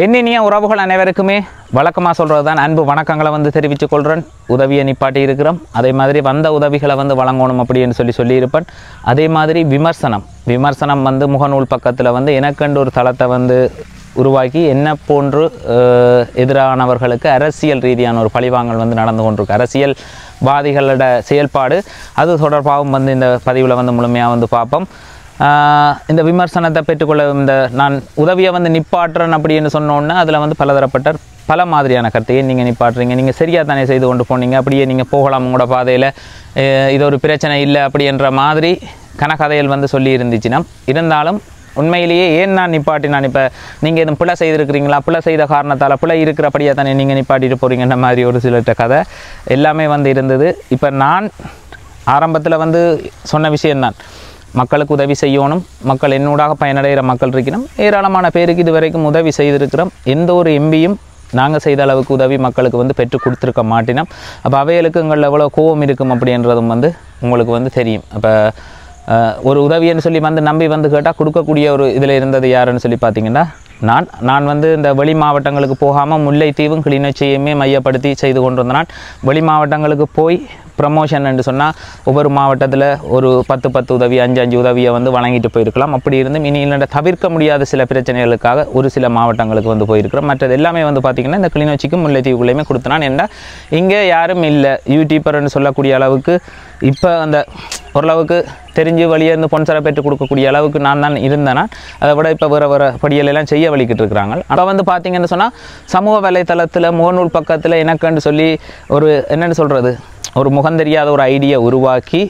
என்னினிய உறவுகள் அனைவருக்குமே வழக்கமாக சொல்கிறது தான் அன்பு வணக்கங்களை வந்து தெரிவித்துக் கொள்கிறேன். உதவியை நிப்பாட்டி இருக்கிறோம். அதே மாதிரி வந்த உதவிகளை வந்து வழங்கணும் அப்படின்னு சொல்லியிருப்பேன். அதே மாதிரி விமர்சனம் வந்து முகநூல் பக்கத்தில் வந்து எனக்கென்று ஒரு தளத்தை வந்து உருவாக்கி என்ன போன்று எதிரானவர்களுக்கு அரசியல் ரீதியான ஒரு பழிவாங்கல் வந்து நடந்து கொண்டிருக்கு. அரசியல்வாதிகளோட செயல்பாடு அது தொடர்பாகவும் வந்து இந்த பதிவில் வந்து முழுமையாக வந்து பார்ப்போம். இந்த விமர்சனத்தை பெற்றுக்கொள்ள இந்த நான் உதவியை வந்து நிப்பாட்டுறேன் அப்படின்னு சொன்னோன்னே அதில் வந்து பலதரப்பட்ட பல மாதிரியான கருத்தையே நீங்கள் நிப்பாட்டுறீங்க, நீங்கள் சரியாக தானே செய்து கொண்டு போனீங்க, அப்படியே நீங்கள் போகலாம் உங்களோட பாதையில், இது ஒரு பிரச்சனை இல்லை அப்படின்ற மாதிரி கனகதைகள் வந்து சொல்லி இருந்துச்சுன்னா, இருந்தாலும் உண்மையிலேயே ஏன் நான் நிப்பாட்டினான், இப்போ நீங்கள் எதுவும் பிழை செய்திருக்கிறீங்களா, பிழை செய்த காரணத்தால் பிழை இருக்கிறபடியாக தானே நீங்கள் நிப்பாட்டிட்டு போகிறீங்கன்ற மாதிரி ஒரு சிலர்கிட்ட கதை எல்லாமே வந்து இருந்தது. இப்போ நான் ஆரம்பத்தில் வந்து சொன்ன விஷயந்தான், மக்களுக்கு உதவி செய்யணும், மக்கள் என்னூடாக பயனடைகிற மக்கள் இருக்கணும். ஏராளமான பேருக்கு இது வரைக்கும் உதவி செய்திருக்கிறோம். எந்த ஒரு எம்பியும் நாங்கள் செய்த அளவுக்கு உதவி மக்களுக்கு வந்து பெற்றுக் கொடுத்துருக்க மாட்டினோம். அப்போ அவைகளுக்கு எங்களில் எவ்வளோ கோபம் இருக்கும் அப்படின்றதும் வந்து உங்களுக்கு வந்து தெரியும். அப்போ ஒரு உதவின்னு சொல்லி வந்து நம்பி வந்து கேட்டால் கொடுக்கக்கூடிய ஒரு இதில் இருந்தது யாருன்னு சொல்லி பார்த்தீங்கன்னா நான் வந்து இந்த வெளி மாவட்டங்களுக்கு போகாமல் முல்லைத்தீவும் கிளிநொச்சியுமே மையப்படுத்தி செய்து கொண்டு வந்தேன். வெளி மாவட்டங்களுக்கு போய் ப்ரமோஷன் என்று சொன்னால் ஒவ்வொரு மாவட்டத்தில் ஒரு 10 உதவி 5 உதவியை வந்து வழங்கிட்டு போயிருக்கலாம். அப்படி இருந்தும் இனி இல்லை தவிர்க்க முடியாத சில பிரச்சனைகளுக்காக ஒரு சில மாவட்டங்களுக்கு வந்து போயிருக்கிறோம். மற்றது எல்லாமே வந்து பார்த்திங்கன்னா இந்த கிளிநொச்சிக்கும் முல்லைத்தீவுக்குள்ளேயுமே கொடுத்தனான். ஏன்னா இங்கே யாரும் இல்லை, யூடியூபர்னு சொல்லக்கூடிய அளவுக்கு இப்போ அந்த ஓரளவுக்கு தெரிஞ்சு வழியே இருந்து பொன்சரை பெற்று கொடுக்கக்கூடிய அளவுக்கு நான் தான் இருந்தேன்னா, அதை விட இப்போ வேறு படியெல்லாம் செய்ய வலிக்கிட்டு இருக்கிறாங்க. அப்போ வந்து பார்த்திங்கன்னு சொன்னால் சமூக வலைத்தளத்தில் முகநூல் பக்கத்தில் எனக்குன்னு சொல்லி ஒரு என்னென்னு சொல்கிறது, ஒரு முகம் தெரியாத ஒரு ஐடியை உருவாக்கி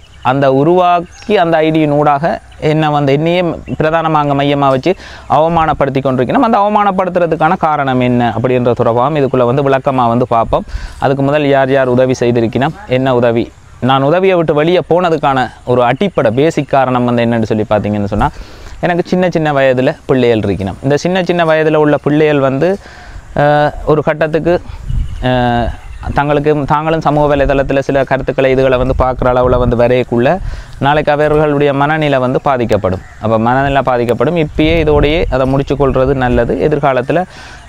அந்த ஐடியின் ஊடாக என்னையே பிரதானமாக மையமாக வச்சு அவமானப்படுத்தி கொண்டிருக்கணும். அந்த அவமானப்படுத்துறதுக்கான காரணம் என்ன அப்படின்ற தொடர்பாகவும் இதுக்குள்ளே வந்து விளக்கமாக வந்து பார்ப்போம். அதுக்கு முதல் யார் உதவி செய்திருக்கணும், என்ன உதவி, நான் உதவியை விட்டு வெளியே போனதுக்கான ஒரு அடிப்படை பேசிக் காரணம் வந்து என்னென்னு சொல்லி பார்த்தீங்கன்னு சொன்னால், எனக்கு சின்ன வயதில் பிள்ளைகள் இருக்கணும். இந்த சின்ன வயதில் உள்ள பிள்ளைகள் வந்து ஒரு கட்டத்துக்கு தாங்களும் சமூக வலைதளத்தில் சில கருத்துக்களை இதுகளை வந்து பார்க்குற அளவில் வந்து வரையக்குள்ள நாளைக்கு அவர்களுடைய மனநிலை வந்து பாதிக்கப்படும். அப்போ மனநிலை பாதிக்கப்படும். இப்பயே இதோடையே அதை முடிச்சு கொள்வது நல்லது. எதிர்காலத்தில்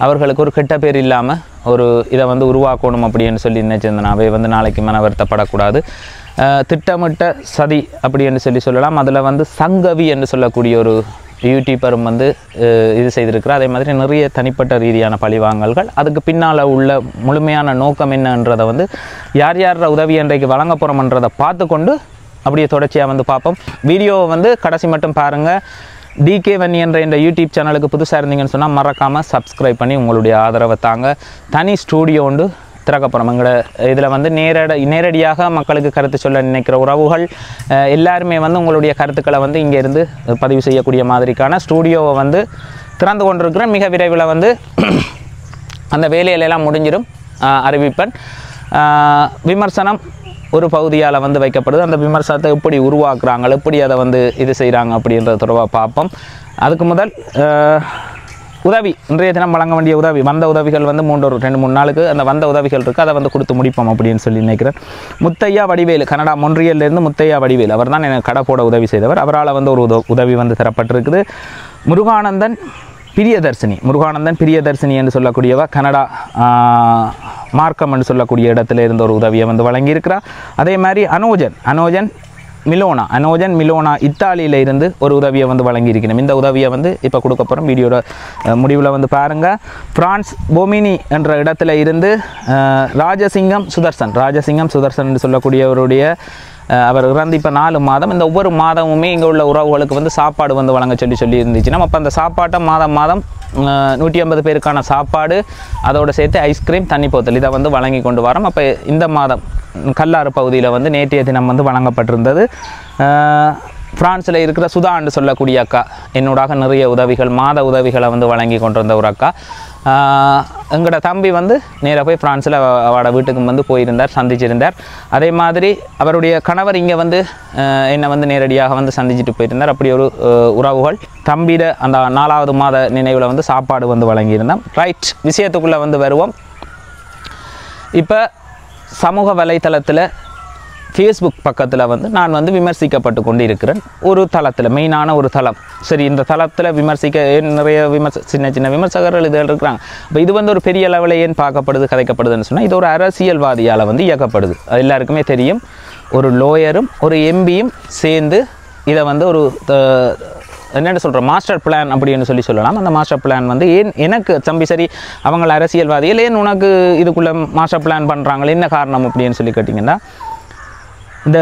அவர்களுக்கு ஒரு கெட்ட பேர் இல்லாமல் ஒரு இதை வந்து உருவாக்கணும் அப்படின்னு சொல்லி நினைச்சிருந்தேன். அவை வந்து நாளைக்கு மன வருத்தப்படக்கூடாது. திட்டமிட்ட சதி அப்படின்னு சொல்லலாம். அதில் வந்து சங்கவி என்று சொல்லக்கூடிய ஒரு யூடியூபரும் வந்து இது செய்திருக்கிறார். அதே மாதிரி நிறைய தனிப்பட்ட ரீதியான பழிவாங்கல்கள், அதுக்கு பின்னால் உள்ள முழுமையான நோக்கம் என்னன்றதை வந்து யார் உதவி இன்றைக்கு வழங்க போகிறோம்ன்றதை பார்த்து கொண்டு அப்படியே தொடர்ச்சியாக வந்து பார்ப்போம். வீடியோவை வந்து கடைசி மட்டும் பாருங்கள். டிகே வன்னி என்ற இந்த யூடியூப் சேனலுக்கு புதுசாக இருந்தீங்கன்னு சொன்னால் மறக்காமல் சப்ஸ்கிரைப் பண்ணி உங்களுடைய ஆதரவை தாங்க. தனி ஸ்டூடியோ உண்டு திறக்கப்புறம் எங்களோட இதில் வந்து நேரடியாக மக்களுக்கு கருத்து சொல்ல நினைக்கிற உறவுகள் எல்லாருமே வந்து உங்களுடைய கருத்துக்களை வந்து இங்கேருந்து பதிவு செய்யக்கூடிய மாதிரிக்கான ஸ்டூடியோவை வந்து திறந்து கொண்டிருக்கிறேன். மிக விரைவில் வந்து அந்த வேலையிலெல்லாம் முடிஞ்சிடும், அறிவிப்பேன். விமர்சனம் ஒரு பகுதியால் வந்து வைக்கப்படுது. அந்த விமர்சனத்தை எப்படி உருவாக்குறாங்க, எப்படி அதை வந்து இது செய்கிறாங்க அப்படின்றத தொடர்பாக பார்ப்போம். அதுக்கு முதல் உதவி, இன்றைய தினம் வழங்க வேண்டிய உதவி, வந்த உதவிகள் வந்து 2-3 நாளுக்கு அந்த வந்த உதவிகள் இருக்குது, அதை வந்து கொடுத்து முடிப்போம் அப்படின்னு சொல்லி நினைக்கிறேன். முத்தையா வடிவேலு, கனடா மொன்றியல்லேருந்து முத்தையா வடிவேலு, அவர் தான் எனக்கு கடை போட உதவி செய்தவர். அவரால் வந்து ஒரு உதவி வந்து தரப்பட்டிருக்குது. முருகானந்தன் பிரியதர்சினி என்று சொல்லக்கூடியவர் கனடா மார்க்கம் என்று சொல்லக்கூடிய இடத்துல இருந்த ஒரு உதவியை வந்து வழங்கியிருக்கிறார். அதே மாதிரி அனோஜன் மிலோனா இத்தாலியில் இருந்து ஒரு உதவியை வந்து வழங்கியிருக்கணும். இந்த உதவியை வந்து இப்போ கொடுக்க போகிறோம். வீடியோட முடிவில் வந்து பாருங்கள். பிரான்ஸ் பொமினி என்ற இடத்துல இருந்து ராஜசிங்கம் சுதர்சன் என்று சொல்லக்கூடியவருடைய அவர் இறந்து இப்போ 4 மாதம். இந்த ஒவ்வொரு மாதமுமே இங்கே உள்ள உறவுகளுக்கு வந்து சாப்பாடு வந்து வழங்க சொல்லி இருந்துச்சுன்னா, அப்போ அந்த சாப்பாட்டை மாதம் 150 பேருக்கான சாப்பாடு, அதோடு சேர்த்து ஐஸ்கிரீம், தண்ணி போத்தல் இதை வந்து வழங்கி கொண்டு வரோம். அப்போ இந்த மாதம் கல்லாறு பகுதியில் வந்து நேற்றைய தினம் வந்து வழங்கப்பட்டிருந்தது. பிரான்ஸில் இருக்கிற சுதான்னு சொல்லக்கூடிய அக்கா என்னோடாக நிறைய மாத உதவிகளை வந்து வழங்கி கொண்டிருந்த ஒரு அக்கா. எங்களோட தம்பி வந்து நேராக போய் பிரான்ஸில் அவரோட வீட்டுக்கு வந்து சந்திச்சிருந்தார். அதே மாதிரி அவருடைய கணவர் இங்கே வந்து என்னை வந்து நேரடியாக வந்து சந்திச்சுட்டு போயிருந்தார். அப்படி ஒரு உறவுகள் தம்பியிட அந்த 4வது மாத நினைவில் வந்து சாப்பாடு வந்து வழங்கியிருந்தோம். ரைட், விஷயத்துக்குள்ளே வந்து வருவோம். இப்போ சமூக வலைத்தளத்தில் ஃபேஸ்புக் பக்கத்தில் வந்து நான் வந்து விமர்சிக்கப்பட்டு கொண்டு இருக்கிறேன். ஒரு தளத்தில் மெயினான ஒரு தளம். சரி, இந்த தளத்தில் விமர்சிக்க நிறைய சின்ன சின்ன விமர்சகர்கள் இதில் இருக்கிறாங்க. இப்போ இது வந்து ஒரு பெரிய லெவலில் ஏன் பார்க்கப்படுது கதைக்கப்படுதுன்னு சொன்னால், இது ஒரு அரசியல்வாதியால் வந்து இயக்கப்படுது. எல்லாருக்குமே தெரியும். ஒரு லோயரும் ஒரு எம்பியும் சேர்ந்து இதை வந்து ஒரு என்னென்ன சொல்கிறோம் மாஸ்டர் பிளான் அப்படின்னு சொல்லலாம். அந்த மாஸ்டர் பிளான் வந்து ஏன் எனக்கு தம்பி சரி அவங்க அரசியல்வாதிகள் ஏன் உனக்கு இதுக்குள்ளே மாஸ்டர் பிளான் பண்ணுறாங்களே, என்ன காரணம் அப்படின்னு சொல்லி கேட்டிங்கன்னா, இந்த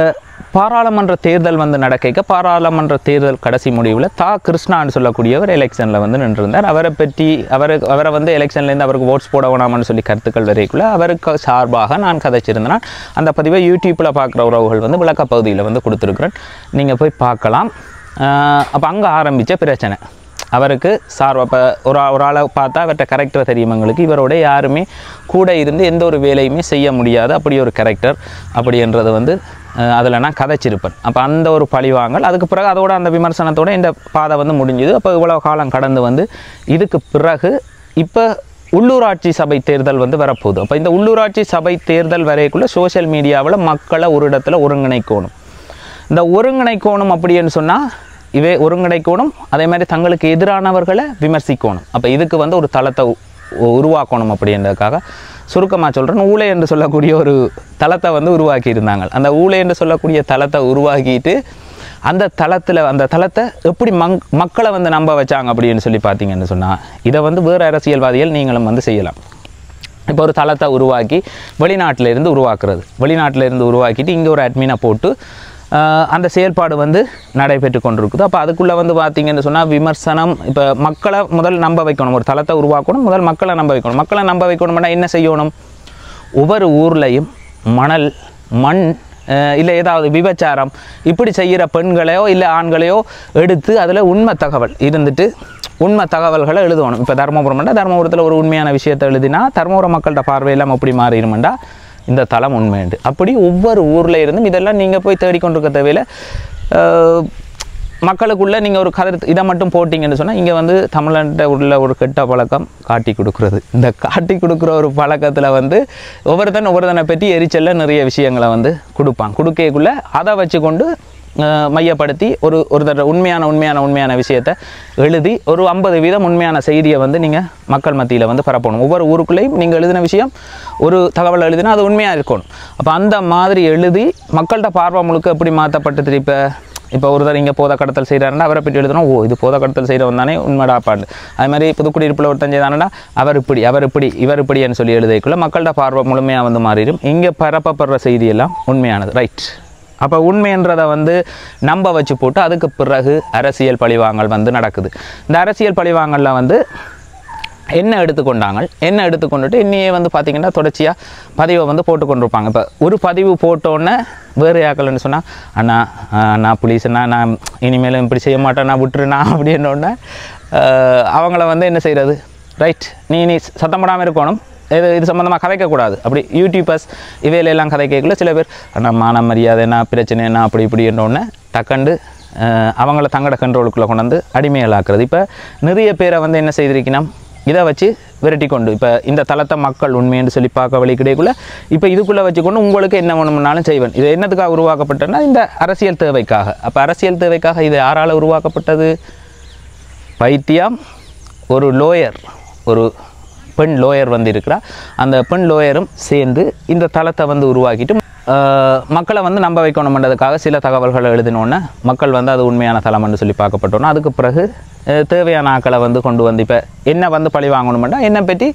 பாராளுமன்ற தேர்தல் வந்து நடக்க பாராளுமன்ற தேர்தல் கடைசி முடிவில் கிருஷ்ணான்னு சொல்லக்கூடியவர் எலெக்ஷனில் வந்து நின்றிருந்தார். அவரை வந்து எலெக்ஷன்லேருந்து அவருக்கு ஓட்ஸ் போட வேணாம்னு சொல்லி கருத்துக்கள் வரைக்குள்ள அவருக்கு சார்பாக நான் கதைச்சிருந்தேன். அந்த பதிவை யூடியூப்பில் பார்க்குற உறவுகள் வந்து விளக்க பகுதியில் வந்து கொடுத்துருக்குறேன், நீங்கள் போய் பார்க்கலாம். அப்போ அங்கே ஆரம்பித்த பிரச்சனை அவருக்கு அப்போ ஒரு ஆளை பார்த்தா அவர்கிட்ட கேரக்டர் தெரியும் எங்களுக்கு, இவரோட யாருமே கூட இருந்து எந்த ஒரு வேலையுமே செய்ய முடியாது அப்படி ஒரு கேரக்டர் அப்படின்றது வந்து அதில் நான் கதைச்சிருப்பேன். அப்போ அந்த ஒரு பழிவாங்கல், அதுக்கு பிறகு அதோட அந்த விமர்சனத்தோடு இந்த பாதை வந்து முடிஞ்சுது. அப்போ இவ்வளோ காலம் கடந்து வந்து இதுக்கு பிறகு இப்போ உள்ளூராட்சி சபை தேர்தல் வந்து வரப்போகுது. அப்போ இந்த உள்ளூராட்சி சபை தேர்தல் வரைக்குள்ளே சோஷியல் மீடியாவில் மக்களை ஒரு இடத்துல ஒருங்கிணைக்கணும். இந்த ஒருங்கிணைக்கணும் அப்படின்னு சொன்னால் ஒருங்கிணைக்கணும், அதே மாதிரி தங்களுக்கு எதிரானவர்களை விமர்சிக்கணும். அப்போ இதுக்கு வந்து ஒரு தளத்தை உருவாக்கணும் அப்படின்றதுக்காக சுருக்கமாக சொல்கிறேன், ஊழை என்று சொல்லக்கூடிய ஒரு தளத்தை வந்து உருவாக்கி இருந்தாங்க. அந்த ஊழை என்று சொல்லக்கூடிய தளத்தை உருவாக்கிட்டு அந்த தளத்தை எப்படி மக்களை வந்து நம்ப வச்சாங்க அப்படின்னு சொல்லி பார்த்தீங்கன்னு சொன்னால், இதை வந்து வேறு அரசியல்வாதிகள் நீங்களும் வந்து செய்யலாம். இப்போ ஒரு தளத்தை உருவாக்கி வெளிநாட்டிலேருந்து உருவாக்கிட்டு இங்கே ஒரு அட்மினை போட்டு அந்த செயல்பாடு வந்து நடைபெற்று கொண்டிருக்குது. அப்போ அதுக்குள்ளே வந்து பார்த்திங்கன்னு சொன்னால் விமர்சனம், இப்போ மக்களை முதல் நம்ப வைக்கணும். ஒரு தளத்தை உருவாக்கணும், முதல் மக்களை நம்ப வைக்கணும். மக்களை நம்ப வைக்கணும்னா என்ன செய்யணும்? ஒவ்வொரு ஊர்லேயும் மண் இல்லை ஏதாவது விபச்சாரம் இப்படி செய்கிற பெண்களையோ இல்லை ஆண்களையோ எடுத்து அதில் உண்மை தகவல் இருந்துட்டு உண்மை தகவல்களை எழுதணும். இப்போ தருமபுரத்தில் ஒரு உண்மையான விஷயத்தை எழுதினா தருமபுரம் மக்கள்கிட்ட பார்வையெல்லாம் எப்படி மாறிடுமெண்டா இந்த தளம் உண்மையுண்டு. அப்படி ஒவ்வொரு ஊரில் இருந்தும் இதெல்லாம் நீங்கள் போய் தேடிக்கொண்டிருக்க தேவையில்லை. மக்களுக்குள்ளே நீங்கள் ஒரு இதை மட்டும் போட்டிங்கன்னு சொன்னால், இங்கே வந்து தமிழ்நாட்டை உள்ள ஒரு கெட்ட பழக்கம் காட்டி கொடுக்குறது. இந்த காட்டி கொடுக்குற ஒரு பழக்கத்தில் வந்து ஒவ்வொருத்தனை பற்றி எரிச்சலில் நிறைய விஷயங்களை வந்து கொடுக்கக்குள்ளே அதை வச்சு கொண்டு மையப்படுத்தி ஒரு உண்மையான விஷயத்தை எழுதி ஒரு 50% உண்மையான செய்தியை வந்து நீங்கள் மக்கள் மத்தியில் வந்து பரப்பணும். ஒவ்வொரு ஊருக்குள்ளேயும் நீங்கள் எழுதின விஷயம் ஒரு தகவல் எழுதினா அது உண்மையாக இருக்கணும். அப்போ அந்த மாதிரி எழுதி மக்கள்கிட்ட பார்வை முழுக்க எப்படி மாற்றப்பட்டது. இப்போ ஒருத்தர் இங்கே போத கடத்தல் செய்கிறாருன்னா அவரை பற்றி எழுதணும், இது போத கடத்தல் செய்கிறவன் தானே உண்மைடாப்பாண்டு. அது மாதிரி புதுக்குடியிருப்பில் ஒருத்தன் செய்தானா இவர் இப்படின்னு சொல்லி எழுதிக்குள்ள மக்கள்கிட்ட பார்வை முழுமையாக வந்து மாறிடும். இங்கே பரப்பப்படுற செய்தியெல்லாம் உண்மையானது, ரைட். அப்போ உண்மைன்றதை வந்து நம்ப வச்சு போட்டு அதுக்கு பிறகு அரசியல் பழிவாங்கல் வந்து நடக்குது. இந்த அரசியல் பழிவாங்கலில் வந்து என்ன எடுத்துக்கொண்டுட்டு இன்னையே வந்து பார்த்திங்கன்னா தொடர்ச்சியாக பதிவை வந்து போட்டு கொண்டிருப்பாங்க. இப்போ ஒரு பதிவு போட்டோன்னே வேறு யாக்கள்னு சொன்னால், அண்ணா புலீஸ்ண்ணா நான் இனிமேலும் இப்படி செய்ய மாட்டேன், நான் விட்டுருண்ணா அப்படின்னோடனே அவங்கள வந்து என்ன செய்கிறது, ரைட் நீ சத்தம் போடாமல் இருக்கணும், இது சம்மந்தமாக கதைக்கக்கூடாது. அப்படி யூடியூபர்ஸ் இவையிலெல்லாம் கதைக்கக்குள்ள சில பேர் மான மரியாதை என்ன பிரச்சனை என்ன அப்படி இப்படின்னொன்னே டக்கண்டு அவங்கள தங்கட கண்ட்ரோலுக்குள்ளே கொண்டு வந்து அடிமைகளாக்குறது. இப்போ நிறைய பேரை வந்து என்ன செய்திருக்கணும், இதை வச்சு விரட்டி கொண்டு இப்போ இந்த தளத்தை மக்கள் உண்மைன்னு சொல்லி பார்க்க வழி கிடைக்குள்ள இப்போ இதுக்குள்ளே வச்சுக்கொண்டு உங்களுக்கு என்ன வேணும்னாலும் செய்வேன். இது என்னத்துக்காக உருவாக்கப்பட்டதுன்னா இந்த அரசியல் தேவைக்காக. அப்போ அரசியல் தேவைக்காக இது யாரால் உருவாக்கப்பட்டது? பைத்தியம் ஒரு லோயர், ஒரு பெண் லோயர் வந்து இருக்கிறார். அந்த பெண் லோயரும் சேர்ந்து இந்த தளத்தை வந்து உருவாக்கிட்டு மக்களை வந்து நம்ப வைக்கணும்ன்றதுக்காக சில தகவல்களை எழுதினோன்னே மக்கள் வந்து அது உண்மையான தளம்னு சொல்லி பார்க்கப்பட்டோன்னா அதுக்கு பிறகு தேவையான ஆக்களை வந்து கொண்டு வந்து இப்போ என்ன வந்து பழி வாங்கணுமெண்டா என்னை பற்றி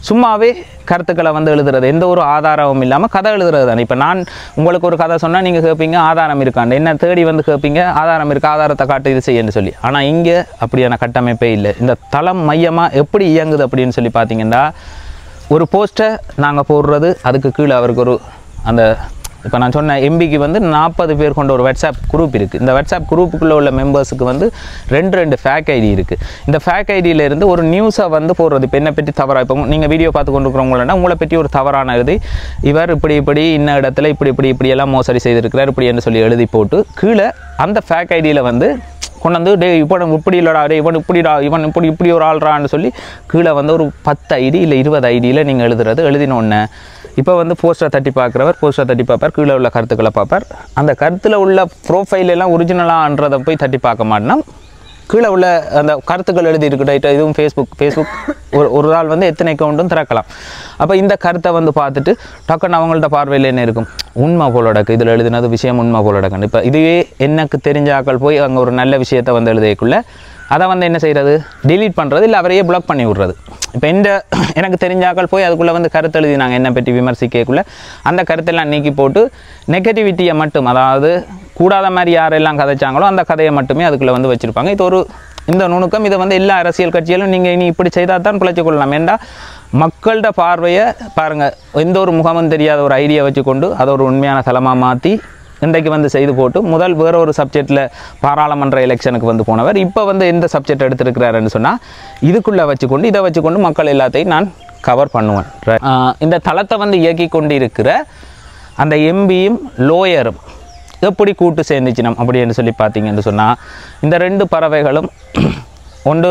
சும்மாவே கருத்துக்களை வந்து எழுதுறது, எந்த ஒரு ஆதாரமும் இல்லாமல் கதை எழுதுறது தானே. இப்போ நான் உங்களுக்கு ஒரு கதை சொன்னால் நீங்கள் கேட்பீங்க ஆதாரம் இருக்காண்டு, என்ன தேடி வந்து கேட்பீங்க ஆதாரம் இருக்கா, ஆதாரத்தை காட்டு இது செய்யன்னு சொல்லி. ஆனால் இங்கே அப்படியான கட்டமைப்பே இல்லை. இந்த தளம் மையமாக எப்படி இயங்குது அப்படின்னு சொல்லி பார்த்தீங்கன்னா, ஒரு போஸ்டர் நாங்கள் போடுறது, அதுக்கு கீழே அவருக்கு ஒரு அந்த இப்போ நான் சொன்ன எம்பிக்கு வந்து 40 பேர் கொண்ட ஒரு வாட்ஸ்அப் குரூப் இருக்குது. இந்த வாட்ஸ்அப் குரூப்புக்குள்ளே உள்ள மெம்பர்ஸுக்கு வந்து 2 ஃபேக் ஐடி இருக்குது. இந்த ஃபேக் ஐடியிலேருந்து ஒரு நியூஸை வந்து போடுறது. இப்போ என்னை பற்றி தவறாக, இப்போ நீங்கள் வீடியோ பார்த்து கொண்டு இருக்கிறவங்களா உங்களை பற்றி ஒரு தவறான எழுதி இவர் இப்படி இன்ன இடத்துல இப்படியெல்லாம் மோசடி செய்திருக்கிறார் இப்படி என்று சொல்லி எழுதி போட்டு கீழே அந்த ஃபேக் ஐடியில் வந்து கொண்டு வந்து டே இவன் இப்படி இல்லைடா, டே இவன் இப்படிடா, இவன் இப்படி ஒரு ஆள்றான்னு சொல்லி கீழே வந்து ஒரு 10 ஐடி இல்லை 20 ஐடியில் நீங்கள் எழுதினோடனே இப்போ வந்து போஸ்டர் தட்டி பார்க்குறவர் போஸ்டர் தட்டி பார்ப்பார், கீழே உள்ள கருத்துக்களை பார்ப்பார். அந்த கருத்தில் உள்ள ப்ரோஃபைல் எல்லாம் ஒரிஜினலான்றதை போய் தட்டி பார்க்க மாட்டோம்னா கீழே உள்ள அந்த கருத்துக்கள் எழுதி இருக்கட்டும். இதுவும் ஃபேஸ்புக் ஒரு ஆள் வந்து எத்தனை அக்கௌண்ட்டும் திறக்கலாம். அப்போ இந்த கருத்தை வந்து பார்த்துட்டு டக்குன்னு அவங்கள்ட்ட பார்வையில் என்ன இருக்கும், உண்மை போலடக்கு, இதில் எழுதினது விஷயம் உண்மை போலடக்குன்னு. இப்போ இதுவே எனக்கு தெரிஞ்ச ஆக்கள் போய் அங்கே ஒரு நல்ல விஷயத்தை வந்து எழுதிக்குள்ள அதை வந்து என்ன செய்கிறது, டிலீட் பண்ணுறது, இல்லை அவரையே பிளாக் பண்ணி விட்றது. இப்போ எனக்கு தெரிஞ்ச ஆக்கள் போய் அதுக்குள்ளே வந்து கருத்து எழுதினாங்க என்னை பற்றி விமர்சிக்கக்குள்ளே அந்த கருத்தெல்லாம் நீக்கி போட்டு நெகட்டிவிட்டியை மட்டும், அதாவது கூடாத மாதிரி யாரெல்லாம் கதைச்சாங்களோ அந்த கதையை மட்டுமே அதுக்குள்ளே வந்து வச்சுருப்பாங்க. இது இந்த நுணுக்கம். இதை வந்து எல்லா அரசியல் கட்சிகளும் நீங்கள் இனி இப்படி செய்தால் தான் பிழைச்சி கொள்ளலாம். ஏண்டா மக்கள்கிட்ட பார்வையை பாருங்கள், எந்த ஒரு முகமும் தெரியாத ஒரு ஐடியா வச்சுக்கொண்டு அதை ஒரு உண்மையான தளமாக மாற்றி இன்றைக்கு வந்து செய்து போட்டு முதல் வேறு ஒரு சப்ஜெக்டில் பாராளுமன்ற எலெக்ஷனுக்கு வந்து போனவர் இப்போ வந்து எந்த சப்ஜெக்ட் எடுத்துருக்கிறாருன்னு சொன்னால் இதுக்குள்ளே வச்சுக்கொண்டு இதை வச்சுக்கொண்டு மக்கள் எல்லாத்தையும் நான் கவர் பண்ணுவேன். இந்த தளத்தை வந்து இயக்கி கொண்டு இருக்கிற அந்த எம்பியும் லோயரும் எப்படி கூட்டு சேர்ந்துச்சினம் அப்படின்னு சொல்லி பார்த்தீங்கன்னு சொன்னால் இந்த 2 பறவைகளும் ஒன்று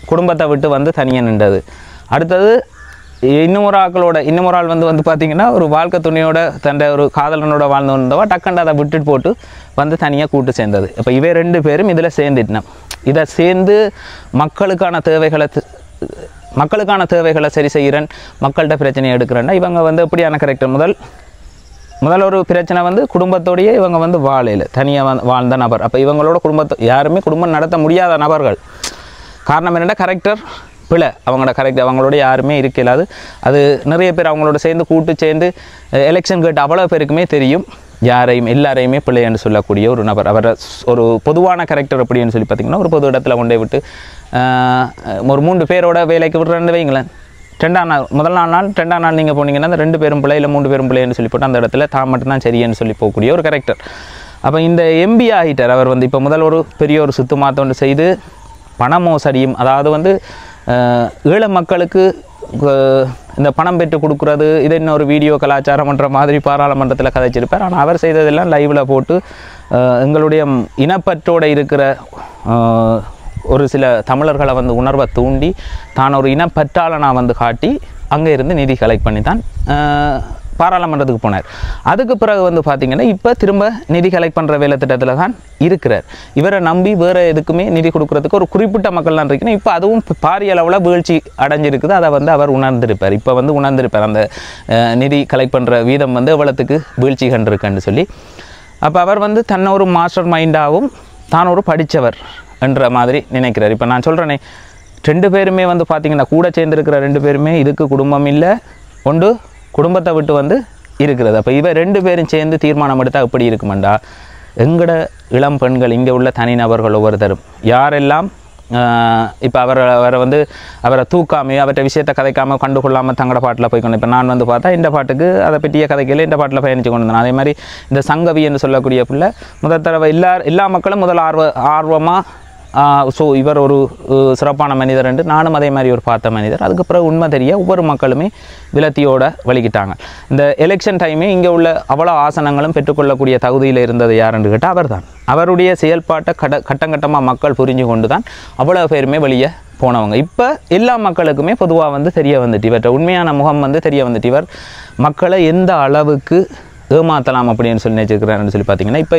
குடும்பத்தை விட்டு வந்து தனியாக நின்றது. அடுத்தது இன்னொரு ஆள் வந்து பார்த்திங்கன்னா ஒரு வாழ்க்கை துணையோட தன்னை ஒரு காதலனோட வாழ்ந்து வந்தவா டக்குன்னு அதை விட்டுட்டு போட்டு வந்து தனியாக கூட்டு சேர்ந்தது. இப்போ இவை 2 பேரும் இதில் சேர்ந்துட்டோம். இதை சேர்ந்து மக்களுக்கான தேவைகளை சரி செய்கிறேன், மக்கள்கிட்ட பிரச்சனையை எடுக்கிறேன்னா இவங்க வந்து எப்படியான கரெக்டர். முதல் ஒரு பிரச்சனை வந்து குடும்பத்தோடையே இவங்க வந்து வாழையில் தனியாக வாழ்ந்த நபர். அப்போ இவங்களோட யாருமே குடும்பம் நடத்த முடியாத நபர்கள். காரணம் என்னென்னா கரெக்டர் பிள்ளை, அவங்களோட யாருமே இருக்கலாது. அது நிறைய பேர் அவங்களோட கூட்டு சேர்ந்து எலெக்ஷன் கேட்டு அவ்வளோ பேருக்குமே தெரியும் எல்லாரையுமே பிள்ளை என்று சொல்லக்கூடிய ஒரு நபர். அவர் ஒரு பொதுவான கேரக்டர் அப்படின்னு சொல்லி பார்த்திங்கன்னா ஒரு பொது இடத்துல கொண்டே விட்டு ஒரு 3 பேரோட வேலைக்கு விடுறேன்னு வைங்களேன். முதல் நாள் 2ஆம் நாள் நீங்கள் போனீங்கன்னா அந்த 2 பேரும் பிள்ளை இல்லை 3 பேரும் பிள்ளைன்னு சொல்லி போட்டு அந்த இடத்துல தான் மட்டும்தான் சரின்னு சொல்லி போகக்கூடிய ஒரு கேரக்டர். அப்போ இந்த எம்பி ஆகிட்டார் அவர் வந்து இப்போ முதல் ஒரு பெரிய ஒரு சுத்து மாத்தொண்டு செய்து பண மோசடியும், அதாவது வந்து ஏழை மக்களுக்கு இந்த பணம் பெற்று கொடுக்குறது, இது இன்னொரு வீடியோ கலாச்சாரம்ன்ற மாதிரி பாராளுமன்றத்தில் கதைச்சிருப்பார். ஆனால் அவர் செய்ததெல்லாம் லைவில் போட்டு எங்களுடைய இனப்பற்றோடு இருக்கிற ஒரு சில தமிழர்களை வந்து உணர்வை தூண்டி தான் ஒரு இனப்பற்றாளனாக வந்து காட்டி அங்கே இருந்து நிதி கலெக்ட் பண்ணி தான் பாராளுமன்றத்துக்கு போனார். அதுக்கு பிறகு வந்து பார்த்திங்கன்னா இப்போ திரும்ப நிதி கலெக்ட் பண்ணுற வேலை திட்டத்தில் தான் இருக்கிறார். இவரை நம்பி வேறு எதுக்குமே நிதி கொடுக்குறதுக்கு ஒரு குறிப்பிட்ட மக்கள் தான் இருக்குன்னா இப்போ அதுவும் பாரிய அளவில் வீழ்ச்சி அடைஞ்சிருக்குது. அதை வந்து அவர் உணர்ந்திருப்பார். இப்போ வந்து உணர்ந்திருப்பார் அந்த நிதி கலெக்ட் பண்ணுற வீதம் வந்து எவ்வளோத்துக்கு வீழ்ச்சி கண்டிருக்குன்னு சொல்லி. அப்போ அவர் வந்து தன்னை ஒரு மாஸ்டர் மைண்டாகவும் தான் ஒரு படித்தவர் என்ற மாதிரி நினைக்கிறார். இப்போ நான் சொல்கிறேனே 2 பேருமே வந்து பார்த்திங்கன்னா கூட சேர்ந்துருக்கிற 2 பேருமே இதுக்கு குடும்பம் இல்லை, ஒன்று குடும்பத்தை விட்டு வந்து இருக்கிறது. அப்போ இவ 2 பேரும் சேர்ந்து தீர்மானம் எடுத்தால் எப்படி இருக்குமெண்டா, எங்கட இளம் பெண்கள் இங்கே உள்ள தனிநபர்கள் ஒவ்வொருத்தரும் யாரெல்லாம் இப்போ அவரை தூக்காமல் அவர்கிட்ட விஷயத்தை கதைக்காமல் கண்டுகொள்ளாமல் தங்களோட பாட்டில் போய்க்கணும். இப்போ நான் வந்து பார்த்தா இந்த பாட்டுக்கு அதை பற்றிய கதைக்கையில் இந்த பாட்டில் பயணித்து கொண்டு வந்தேன். அதே மாதிரி இந்த சங்கவி என்று சொல்லக்கூடிய பிள்ளை முதல் தடவை எல்லா மக்களும் முதல் ஆர்வமாக ஸோ இவர் ஒரு சிறப்பான மனிதர் என்று நானும் அதே மாதிரி ஒரு பார்த்த மனிதர். அதுக்கப்புறம் உண்மை தெரிய ஒவ்வொரு மக்களுமே விலத்தியோட வலிக்கிட்டாங்க. இந்த எலெக்ஷன் டைமே இங்கே உள்ள அவ்வளோ ஆசனங்களும் பெற்றுக்கொள்ளக்கூடிய தகுதியில் இருந்தது யாருன்னு கேட்டால் அவர் தான். அவருடைய செயல்பாட்டை கட்டங்கட்டமாக மக்கள் புரிஞ்சு கொண்டு தான் அவ்வளோ பேருமே வெளியே போனவங்க. இப்போ எல்லா மக்களுக்குமே பொதுவாக வந்து தெரிய வந்துட்டு இவற்றை உண்மையான முகம் வந்து தெரிய வந்துட்டு இவர் மக்களை எந்த அளவுக்கு ஏமாற்றலாம் அப்படின்னு சொல்லி நினைச்சிருக்கிறாருன்னு சொல்லி பார்த்தீங்கன்னா இப்போ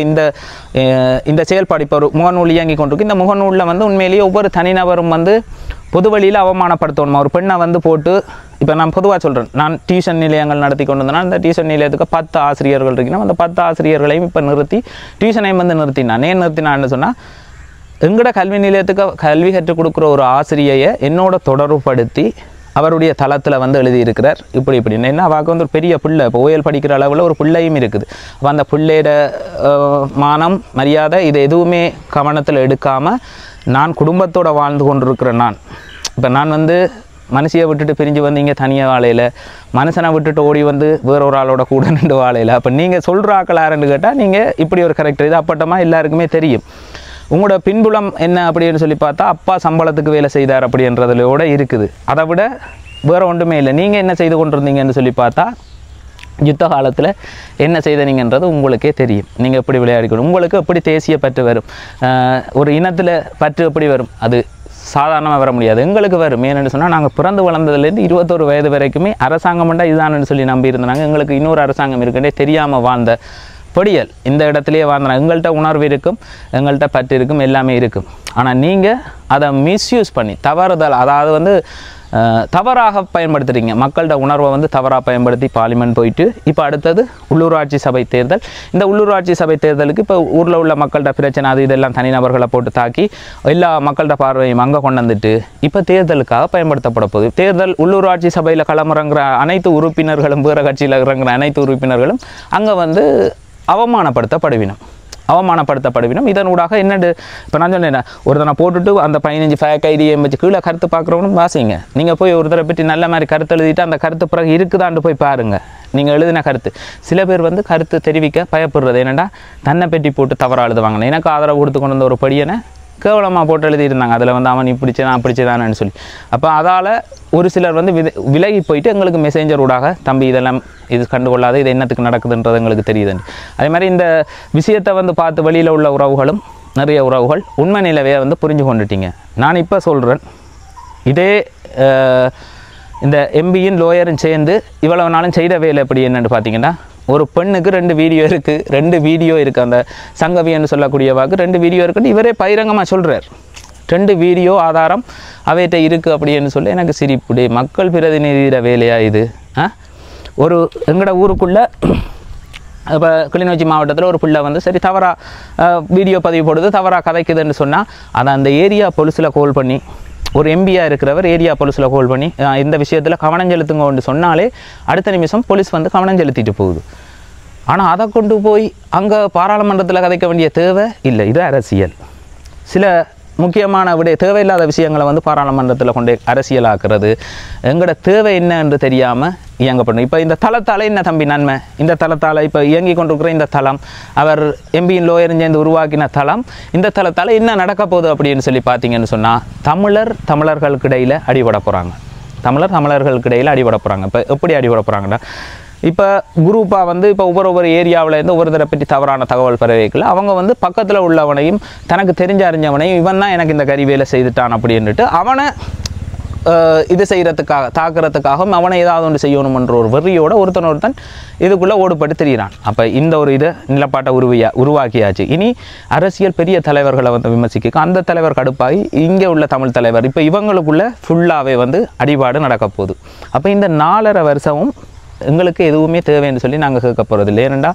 இந்த செயல்பாடு இப்போ ஒரு முகநூல் இயங்கி கொண்டிருக்கு. இந்த முகநூலில் வந்து உண்மையிலேயே ஒவ்வொரு தனிநபரும் வந்து பொது வழியில் அவமானப்படுத்தணுமா ஒரு பெண்ணை வந்து போட்டு இப்போ நான் பொதுவாக சொல்கிறேன், நான் டியூஷன் நிலையங்கள் நடத்தி கொண்டு வந்தேன்னா அந்த டியூஷன் நிலையத்துக்கு 10 ஆசிரியர்கள் இருக்கணும். அந்த 10 ஆசிரியர்களையும் இப்போ நிறுத்தி டியூஷனையும் வந்து நிறுத்தினான். ஏன் நிறுத்தினான்னு சொன்னால் எங்கட கல்வி நிலையத்துக்கு கல்வி கற்றுக் கொடுக்குற ஒரு ஆசிரியையை என்னோட தொடர்புபடுத்தி அவருடைய தளத்தில் வந்து எழுதியிருக்கிறார். இப்படி என்ன அவாக்கு வந்து ஒரு பெரிய பிள்ளை இப்போ ஓயல் படிக்கிற அளவில் ஒரு பிள்ளையும் இருக்குது. அப்போ அந்த பிள்ளையோட மானம் மரியாதை இது எதுவுமே கவனத்தில் எடுக்காமல் நான் குடும்பத்தோடு வாழ்ந்து கொண்டிருக்கிறேன். நான் வந்து மனுஷியை விட்டுட்டு பிரிஞ்சு வந்து இங்கே தனியாக வாழையில் மனுஷனை விட்டுட்டு ஓடி வந்து வேறொரு ஆளோட கூட நின்று வாழையில். அப்போ நீங்கள் சொல்கிற ஆக்கள் யாருன்னு கேட்டால் நீங்கள் இப்படி ஒரு கரெக்டர் இது அப்பட்டமாக எல்லாருக்குமே தெரியும். உங்களோட பின்புலம் என்ன அப்படின்னு சொல்லி பார்த்தா அப்பா சம்பளத்துக்கு வேலை செய்தார் அப்படின்றதுலோட இருக்குது. அதை விட வேறு ஒன்றுமே இல்லை. நீங்கள் என்ன செய்து கொண்டிருந்தீங்கன்னு சொல்லி பார்த்தா யுத்த காலத்தில் என்ன செய்தனீங்கன்றது உங்களுக்கே தெரியும். நீங்கள் எப்படி விளையாடிக்கணும், உங்களுக்கு எப்படி தேசிய பற்று வரும், ஒரு இனத்தில் பற்று எப்படி வரும், அது சாதாரணமாக வர முடியாது. எங்களுக்கு வரும். ஏன்னு சொன்னால் நாங்கள் பிறந்து வளர்ந்ததுலேருந்து 21 வயது வரைக்குமே அரசாங்கம்ண்டா இதுதான்னு சொல்லி நம்பி இருந்தாங்க. எங்களுக்கு இன்னொரு அரசாங்கம் இருக்குன்னே தெரியாமல் வாழ்ந்த பொடியல் இந்த இடத்துலையே வாழ்ந்தாங்க. எங்கள்கிட்ட உணர்வு இருக்கும், எங்கள்கிட்ட பற்று இருக்கும், எல்லாமே இருக்கும். ஆனால் நீங்கள் அதை மிஸ்யூஸ் பண்ணி தவறுதல், அதாவது வந்து தவறாக பயன்படுத்துகிறீங்க. மக்கள்கிட்ட உணர்வை வந்து தவறாக பயன்படுத்தி பார்லிமெண்ட் போயிட்டு இப்போ அடுத்தது உள்ளூராட்சி சபை தேர்தல். இந்த உள்ளூராட்சி சபை தேர்தலுக்கு இப்போ ஊரில் உள்ள மக்கள்கிட்ட பிரச்சனை அது இதெல்லாம் தனிநபர்களை போட்டு தாக்கி எல்லா மக்கள்கிட்ட பார்வையும் அங்கே கொண்டு வந்துட்டு இப்போ தேர்தலுக்காக பயன்படுத்தப்பட போகுது. தேர்தல் உள்ளூராட்சி சபையில் களமிறங்குற அனைத்து உறுப்பினர்களும், வேறு கட்சியில் இறங்குற அனைத்து உறுப்பினர்களும் அங்கே வந்து அவமானப்படுத்தப்படுவினும். இதனூடாக என்னடு இப்போ நான் சொன்னேன், ஒருத்தனை போட்டுட்டு அந்த 15 ஃபேக் ஐடியை வச்சு கீழே கருத்து பார்க்குறவனும் வாசிங்க. நீங்கள் போய் ஒருத்தரை பற்றி நல்ல மாதிரி கருத்து எழுதிட்டு அந்த கருத்து பிறகு இருக்குதான்னு போய் பாருங்கள். நீங்கள் எழுதின கருத்து சில பேர் வந்து கருத்து தெரிவிக்க பயப்படுறது என்னென்னா தன்னை பற்றி போட்டு தவறாக எழுதுவாங்க. எனக்கு ஆதரவு கொடுத்து கொண்டு வந்த ஒரு படியனை கேவலமாக போட்டு எழுதியிருந்தாங்க. அதில் வந்து அவன் இப்படிச்சதான் அப்படிச்சதானு சொல்லி. அப்போ அதால் ஒரு சிலர் வந்து விலகி போயிட்டு எங்களுக்கு மெசேஞ்சர் ஊடாக தம்பி இதெல்லாம் இது கண்டுகொள்ளாத இது என்னத்துக்கு நடக்குதுன்றது எங்களுக்கு தெரியுதுன்னு. அதே மாதிரி இந்த விஷயத்தை வந்து பார்த்து வெளியில் உள்ள உறவுகளும் நிறைய உறவுகள் உண்மை நிலவையை வந்து புரிஞ்சு கொண்டுட்டீங்க. நான் இப்போ சொல்கிறேன், இதே இந்த எம்பியும் லோயரும் சேர்ந்து இவ்வளவு நாளும் செய்த வேலை எப்படி என்னென்னு பார்த்தீங்கன்னா, ஒரு பெண்ணுக்கு 2 வீடியோ இருக்குது. அந்த சங்கவின்னு சொல்லக்கூடியவாக்கு 2 வீடியோ இருக்குன்னு இவரே பகிரங்கமாக சொல்கிறார். 2 வீடியோ ஆதாரம் அவைகிட்ட இருக்குது அப்படின்னு சொல்லி எனக்கு சிரிப்புடே. மக்கள் பிரதிநிதியிட வேலையா இது? ஒரு எங்களோட ஊருக்குள்ளே இப்போ கிளிநொச்சி மாவட்டத்தில் ஒரு பிள்ளை வந்து சரி தவறாக வீடியோ பதிவு போடுது, தவறாக கதைக்குதுன்னு சொன்னால் அதை அந்த ஏரியா போலீஸில் கால் பண்ணி, ஒரு எம்பியாக இருக்கிறவர் ஏரியா போலீஸில் கால் பண்ணி இந்த விஷயத்தில் கவனம் செலுத்துங்கன்னு சொன்னாலே அடுத்த நிமிஷம் போலீஸ் வந்து கவனம் செலுத்திட்டு போகுது. ஆனால் அதை கொண்டு போய் அங்கே பாராளுமன்றத்தில் கதைக்க வேண்டிய தேவை இல்லை. இது அரசியல். சில முக்கியமான தேவையில்லாத விஷயங்களை வந்து பாராளுமன்றத்தில் கொண்டு அரசியலாக்குறது எங்களோட தேவை என்ன என்று தெரியாமல் இயங்கப்படணும். இப்போ இந்த தளத்தால் என்ன தம்பி நன்மை? இந்த தளத்தால் இப்போ இயங்கி கொண்டிருக்கிற இந்த தளம், அவர் எம்பியின் லோயரும் சேர்ந்து உருவாக்கின தளம், இந்த தளத்தால் என்ன நடக்க போகுது அப்படின்னு சொல்லி பார்த்தீங்கன்னு சொன்னால் தமிழர்களுக்கு இடையில் அடிபட போகிறாங்க. தமிழர்களுக்கு இடையில் அடிபட போகிறாங்க. இப்போ எப்படி அடிபட போகிறாங்கன்னா, இப்போ குரூப்பாக வந்து இப்போ ஒவ்வொரு ஏரியாவில் இருந்து ஒவ்வொருத்தரை பற்றி தவறான தகவல் பரவிக்கல அவங்க வந்து பக்கத்தில் உள்ளவனையும் தனக்கு அறிஞ்சவனையும் இவன் தான் எனக்கு இந்த கறி வேலை செய்துட்டான் அப்படின்ட்டு அவனை இது செய்கிறதுக்காக தாக்குறதுக்காகவும் அவனை ஏதாவது ஒன்று செய்யணுமன்ற ஒரு வெறியோட ஒருத்தன் இதுக்குள்ளே ஓடுபட்டு தெரிகிறான். அப்போ இந்த ஒரு இதை நிலப்பாட்டை உருவாக்கியாச்சு. இனி அரசியல் பெரிய தலைவர்களை வந்து விமர்சிக்க அந்த தலைவர் கடுப்பாகி இங்கே உள்ள தமிழ் தலைவர் இப்போ இவங்களுக்குள்ள ஃபுல்லாகவே வந்து அடிபாடு நடக்க போகுது. அப்போ இந்த 4.5 வருஷமும் எங்களுக்கு எதுவுமே தேவைன்னு சொல்லி நாங்கள் கேட்க போகிறது இல்லை. ஏனெண்டா